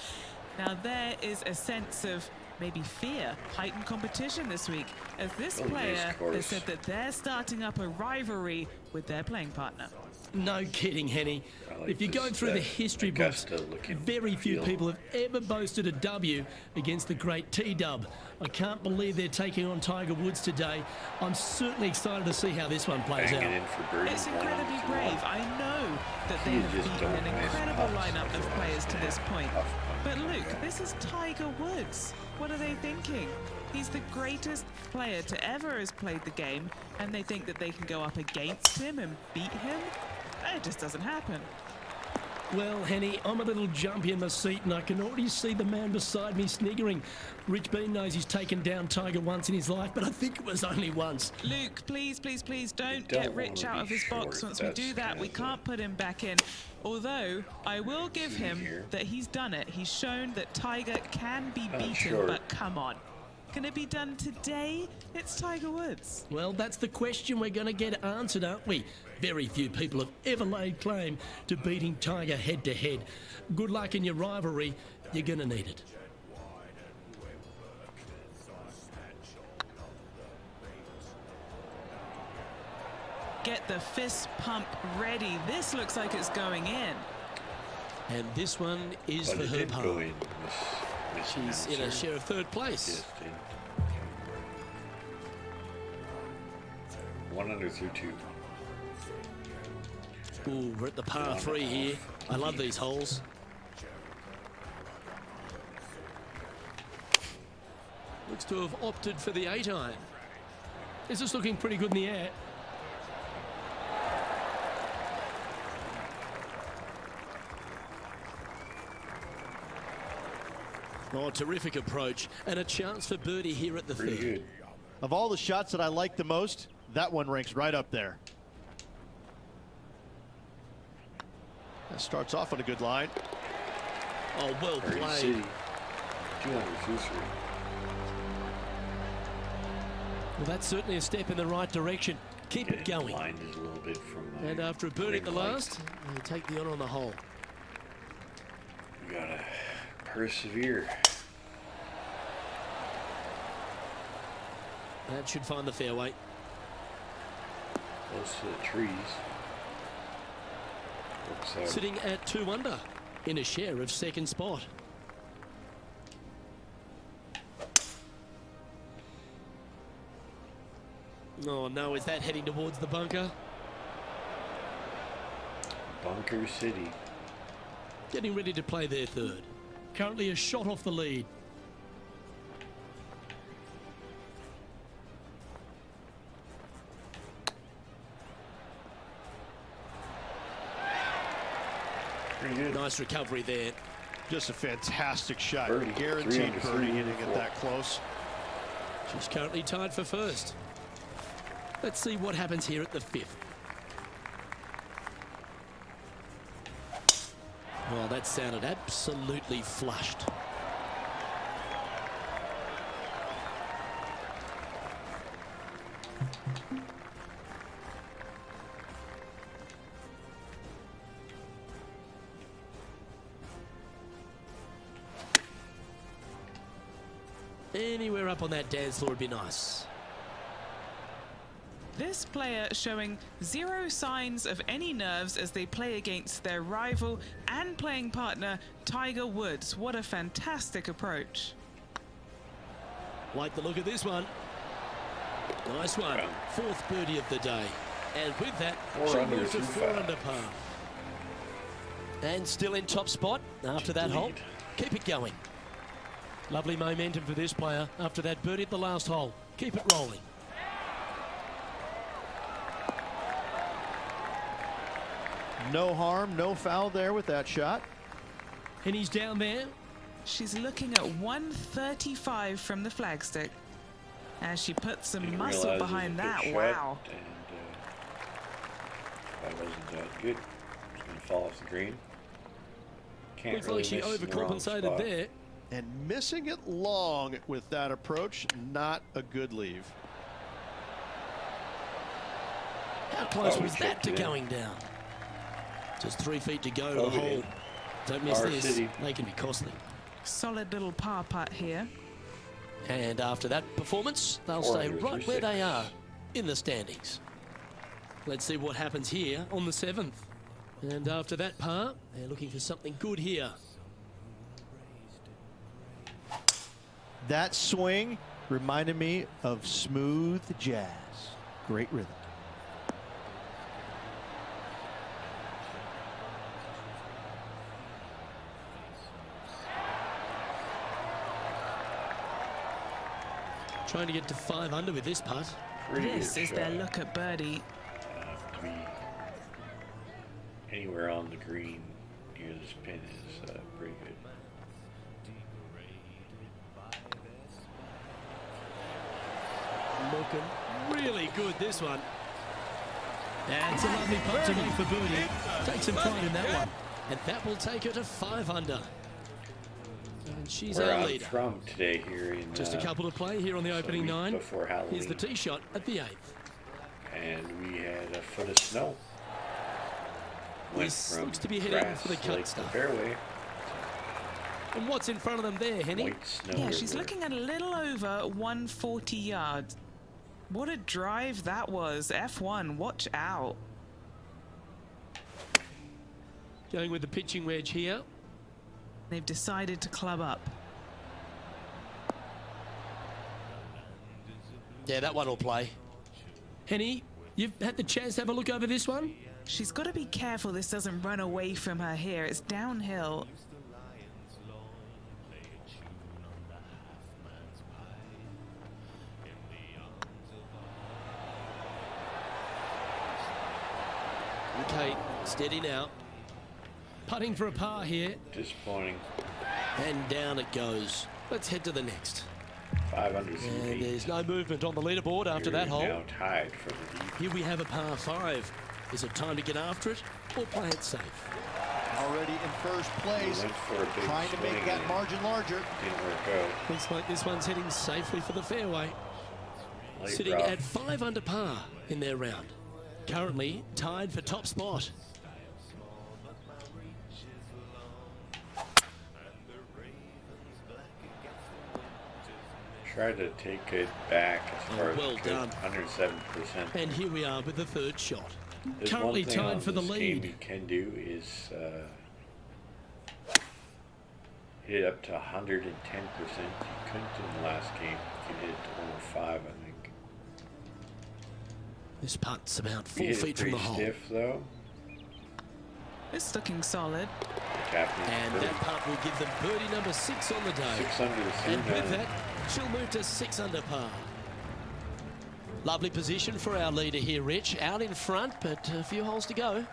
Now there is a sense of maybe fear, heightened competition this week, as this Really nice player has course. said that they're starting up a rivalry with their playing partner. No kidding, Henny. I like If you go this, through the that history books, Augusta-looking very few field. people have ever boasted a W against the great T-Dub. I can't believe they're taking on Tiger Woods today. I'm certainly excited to see how this one plays banging out. in for birdie. It's 1 incredibly and 2. brave. I know that they You have just beaten don't an miss incredible putts. lineup That's of all players to I'm this saying. point. Tough But putt. Luke, this is Tiger Woods. What are they thinking? He's the greatest player to ever has played the game, and they think that they can go up against him and beat him? It just doesn't happen. Well, Henny, I'm a little jumpy in my seat and I can already see the man beside me sniggering. Rich Bean knows he's taken down Tiger once in his life, but I think it was only once. Luke, please, please, please don't don't get Rich wanna out of be his box. short, Once we that's do that, kind we of can't put him back in. Although, I will give See him here. that he's done it. He's shown that Tiger can be beaten, short. but come on. Can it be done today? It's Tiger Woods. Well, that's the question we're going to get answered, aren't we? Very few people have ever laid claim to beating Tiger head-to-head. Good luck in your rivalry. You're going to need it. Get the fist pump ready. This looks like it's going in. And this one is But for it her did go par. in, Miss She's in a Announcer. share of third place. Yes, Dean. 1 under through 2. Ooh, we're at the par 3 here. I love these holes. Looks to have opted for the 8-iron. This is looking pretty good in the air. Oh, terrific approach. And a chance for birdie here at the Pretty third. good. Of all the shots that I like the most, that one ranks right up there. That starts off on a good line. Oh, well Party played. City. 2 under through 3. Well, that's certainly a step in the right direction. Keep it Getting going. blinded a little bit from my And after a birdie at the green light. last, they take the honour on the hole. We gotta persevere. That should find the fairway. Close to the trees. Looks out. Sitting at 2 under in a share of second spot. Oh no, is that heading towards the bunker? Bunker City. Getting ready to play their third. Currently a shot off the lead. Pretty good. Nice recovery there. Just a fantastic shot. Birdie. 3 Guaranteed under birdie 3, hitting it 4. that close. She's currently tied for first. Let's see what happens here at the 5th. Well, that sounded absolutely flushed. Anywhere up on that dance floor would be nice. This player showing zero signs of any nerves as they play against their rival and playing partner, Tiger Woods. What a fantastic approach. Like the look of this one. Nice one. 4th birdie of the day. And with that, 4 she'll under move to through 4 5. under par. And still in top spot after that hole. Lead. Keep it going. Lovely momentum for this player after that birdie at the last hole. Keep it rolling. No harm, no foul there with that shot. And he's down there. She's looking at 135 from the flagstick as she puts some Didn't muscle realize it was behind a that. good Wow. shot, and that wasn't that good. It's gonna fall off the green. Can't Looks really like she miss in the wrong overcompensated spot. there. And missing it long with that approach, not a good leave. How close Oh, was we that checked to it in. going down? Just 3 feet to go to Oh, the we hole. did. Don't miss Our this. city. They can be costly. Solid little par putt here. And after that performance, they'll 4 stay under right through where they 6. are in the standings. Let's see what happens here on the 7th. And after that par, they're looking for something good here. That swing reminded me of smooth jazz. Great rhythm. Trying to get to 5 under with this putt. Pretty This good is their shot. look at birdie. To be anywhere on the green near this pin is pretty good. Looking really good, this one. That's a lovely putt to make for birdie. Take some pride in that one. And that will take her to 5 under. And she's We're our out leader. from today here in Just a couple to play here on the so opening week 9. before Halloween. Here's the tee shot at the 8th. And we had a foot of snow. Went This from looks to be heading grass for the cut like stuff. fairway. And what's in front of them there, Henny? White snow. Yeah, she's everywhere. looking at a little over 140 yards. What a drive that was. F1, watch out. Going with the pitching wedge here. They've decided to club up. Yeah, that one will play. Henny, you've had the chance to have a look over this one? She's got to be careful this doesn't run away from her here. It's downhill. Okay, steady now. Putting for a par here. Disappointing. And down it goes. Let's head to the next. 500 And there's no movement on the leaderboard after that hole. Now tied for the lead. Here we have a par 5. Is it time to get after it or play it safe? Already in first place, Went for a big trying to swing make that and margin larger. Didn't work out. Looks like this one's heading safely for the fairway. Late Sitting rough. at 5 under par in their round. Currently tied for top spot. Tried to take it back as far as well we could. done. 107%. And here we are with the third shot. There's currently one thing tied on for the this lead. game you can do is hit it up to 110%. You couldn't in the last game. You hit it to 105, I think. This putt's about We 4 hit it feet from the pretty hole. stiff though. It's looking solid. Captain And that putt will give them birdie number 6 on the day. 600 to And with 390. that, she'll move to 6 under par. Lovely position for our leader here, Rich. Out in front, but a few holes to go.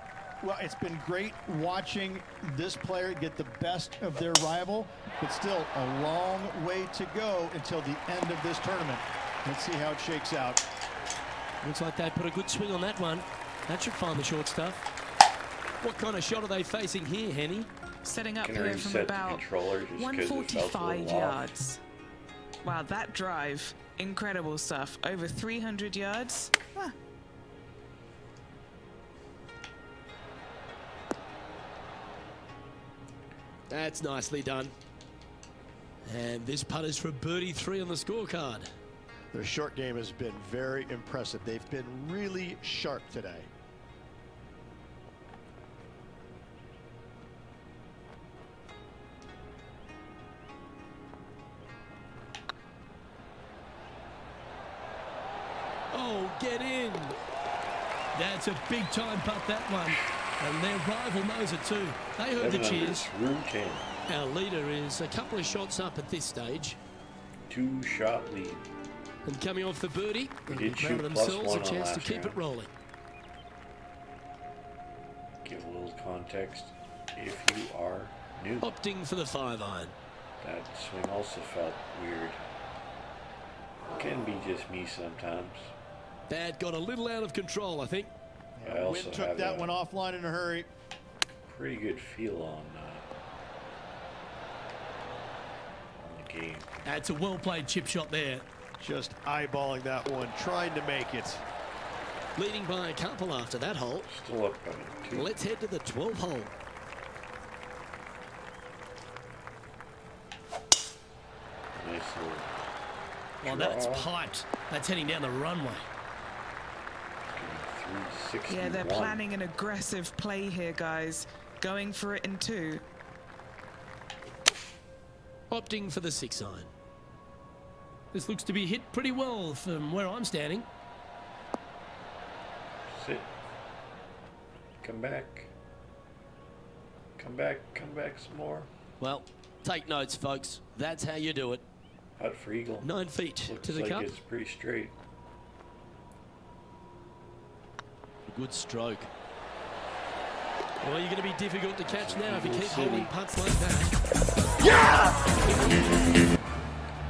Well, it's been great watching this player get the best of their rival, but still a long way to go until the end of this tournament. Let's see how it shakes out. Looks like they put a good swing on that one. That should find the short stuff. What kind of shot are they facing here, Henny? Setting up Can here from reset the about controller just 'cause it felt a 145 little off. yards. Wow, that drive. Incredible stuff. Over 300 yards. Ah. That's nicely done. And this putt is for birdie 3 on the scorecard. Their short game has been very impressive. They've been really sharp today. Oh, get in. That's a big time putt, that one. And their rival knows it too. They heard the 700 cheers. through 10. Our leader is a couple of shots up at this stage. 2-shot lead. And coming off the birdie, We they'll did grab shoot themselves +1 a on chance to last keep it round. rolling. Give a little context. If you are new, Opting for the 5-iron. that swing also felt weird. Can be just me sometimes. That got a little out of control, I think. I also Wind took have that a one offline in a hurry. pretty good feel on the game. That's a well played chip shot there. Just eyeballing that one, trying to make it. Leading by a couple after that hole. Still up by 2. Let's head to the 12th hole. Nice little Oh, that's draw. piped. That's heading down the runway. 361. Yeah, they're planning an aggressive play here, guys. Going for it in 2. Opting for the 6-iron. This looks to be hit pretty well from where I'm standing. Sit. Come back. Come back. Come back some more. Well, take notes, folks. That's how you do it. Putt for eagle. 9 feet Looks to the like cup. it's pretty straight. Good stroke. Well, you're going to be difficult to catch now if you keep holding putts like that.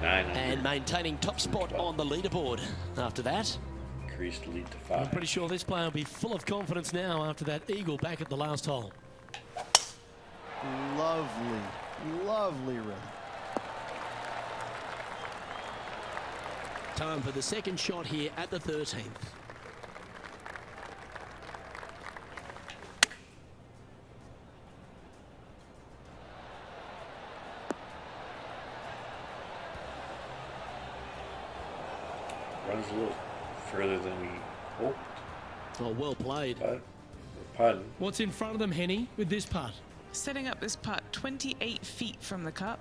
9 under. And maintaining top spot on the leaderboard. After that, Increased lead to I'm 5. pretty sure this player will be full of confidence now after that eagle back at the last hole. Lovely, lovely run. Time for the second shot here at the 13th. Runs a little further than we hoped, Oh, well played. but we're putting. What's in front of them, Henny, with this putt? Setting up this putt 28 feet from the cup.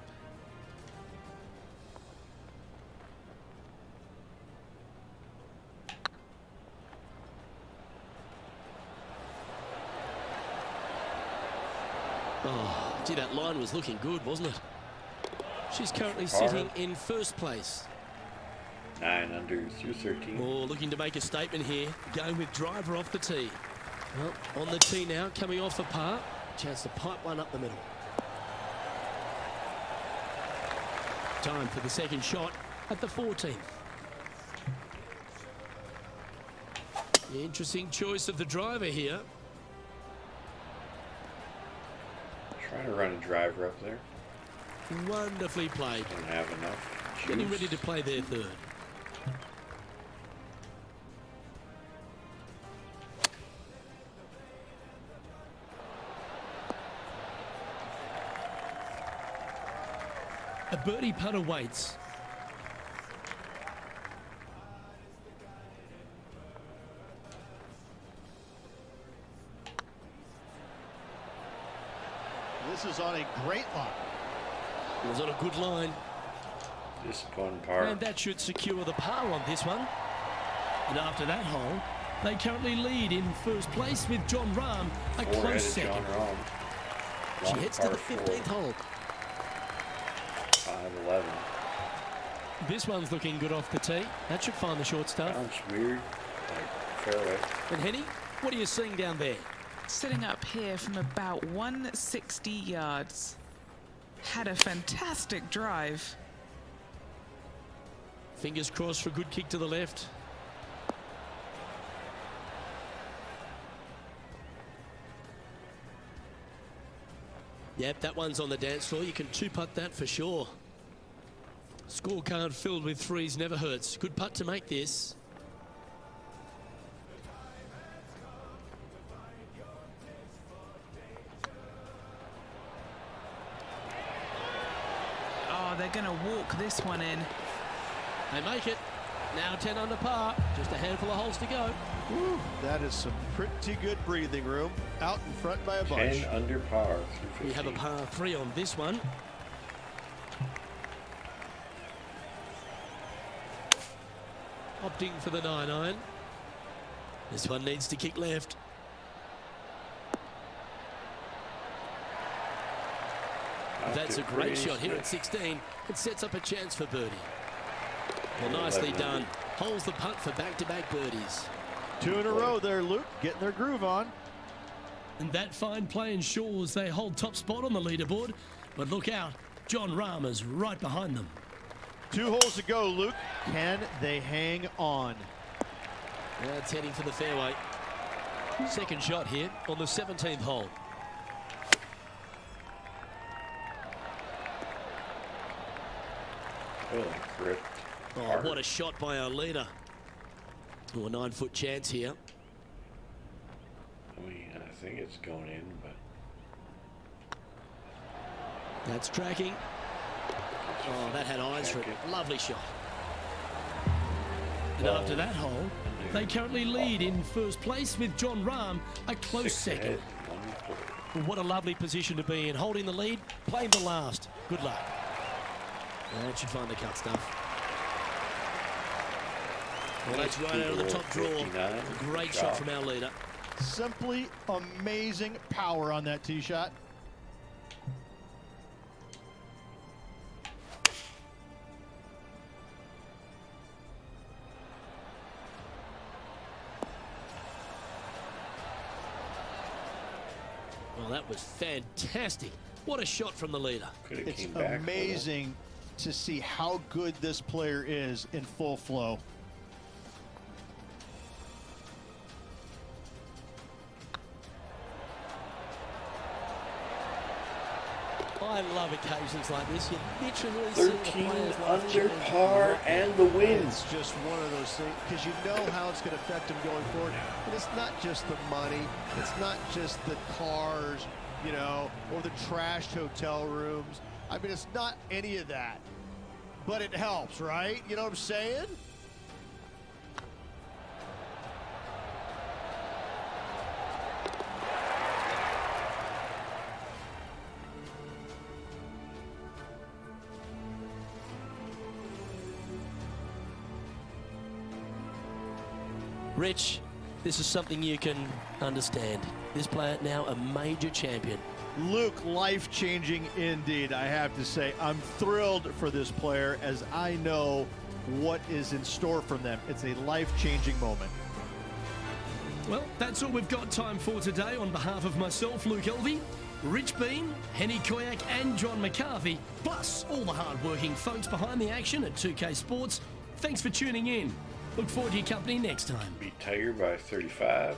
Oh, gee, that line was looking good, wasn't it? She's currently sitting in first place. 9 under through 13. Oh, looking to make a statement here. Going with driver off the tee. Well, on the tee now, coming off the par. Chance to pipe one up the middle. Time for the second shot at the 14th. Interesting choice of the driver here. Trying to run a driver up there. Wonderfully played. Don't have enough juice. Getting ready to play their third. A birdie putt awaits. This is on a great line. It was on a good line. Disappointing par. And that should secure the par on this one. And after that hole, they currently lead in first place with John Rahm, a Four-headed close second. John Rahm. She Long heads to par the four, 15th hole. 5-11. This one's looking good off the tee. That should find the short stuff. Sounds weird. Like fairway. And Henny, what are you seeing down there? Sitting up here from about 160 yards. Had a fantastic drive. Fingers crossed for a good kick to the left. Yep, that one's on the dance floor. You can two-putt that for sure. Scorecard filled with threes never hurts. Good putt to make this. Oh, they're going to walk this one in. They make it. Now 10 under par. Just a handful of holes to go. Woo, that is some pretty good breathing room. Out in front by a bunch. 10 under par through 15. We have a par 3 on this one. Opting for the 9-iron. This one needs to kick left. That's a great shot here at 16. It sets up a chance for birdie. Well, nicely done. Holds the putt for back-to-back birdies. 2 in a row there, Luke. Getting their groove on. And that fine play ensures they hold top spot on the leaderboard. But look out, John Rahm is right behind them. 2 holes to go, Luke. Can they hang on? That's heading for the fairway. Second shot here on the 17th hole. Oh, gripped. Oh, hard. what a shot by our leader. Oh, a 9-foot chance here. I mean, I think it's going in, but That's tracking. Oh, that had eyes for it. Lovely shot. And after that hole, they currently lead in first place with John Rahm, a close 6 second. ahead, 1 Well, what a lovely position to be in. Holding the lead, playing the last. Good luck. That should find the cut stuff. Well, that's right out of the top draw. 59. A great shot from our leader. Simply amazing power on that tee shot. that was fantastic. What a shot from the leader. Could have It's came back. amazing to see how good this player is in full flow. I love occasions like this. You literally see the 13 players life under change. par and the win. It's just one of those things, because you know how it's going to affect him going forward. And it's not just the money, it's not just the cars, you know, or the trashed hotel rooms. I mean, it's not any of that, but it helps, right? You know what I'm saying? Rich, this is something you can understand. This player now a major champion. Luke, life-changing indeed, I have to say. I'm thrilled for this player, as I know what is in store from them. It's a life-changing moment. Well, that's all we've got time for today. On behalf of myself, Luke Elvey, Rich Bean, Henny Koyak and John McCarthy, plus all the hard-working folks behind the action at 2K Sports, thanks for tuning in. Look forward to your company next time. Beat Tiger by 35.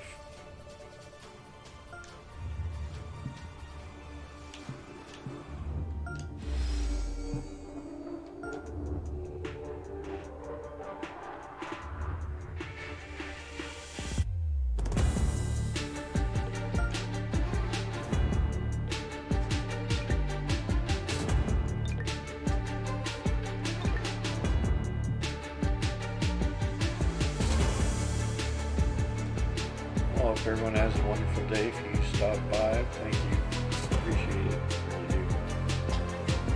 Well, if everyone has a wonderful day, if you stop by, thank you. Appreciate it.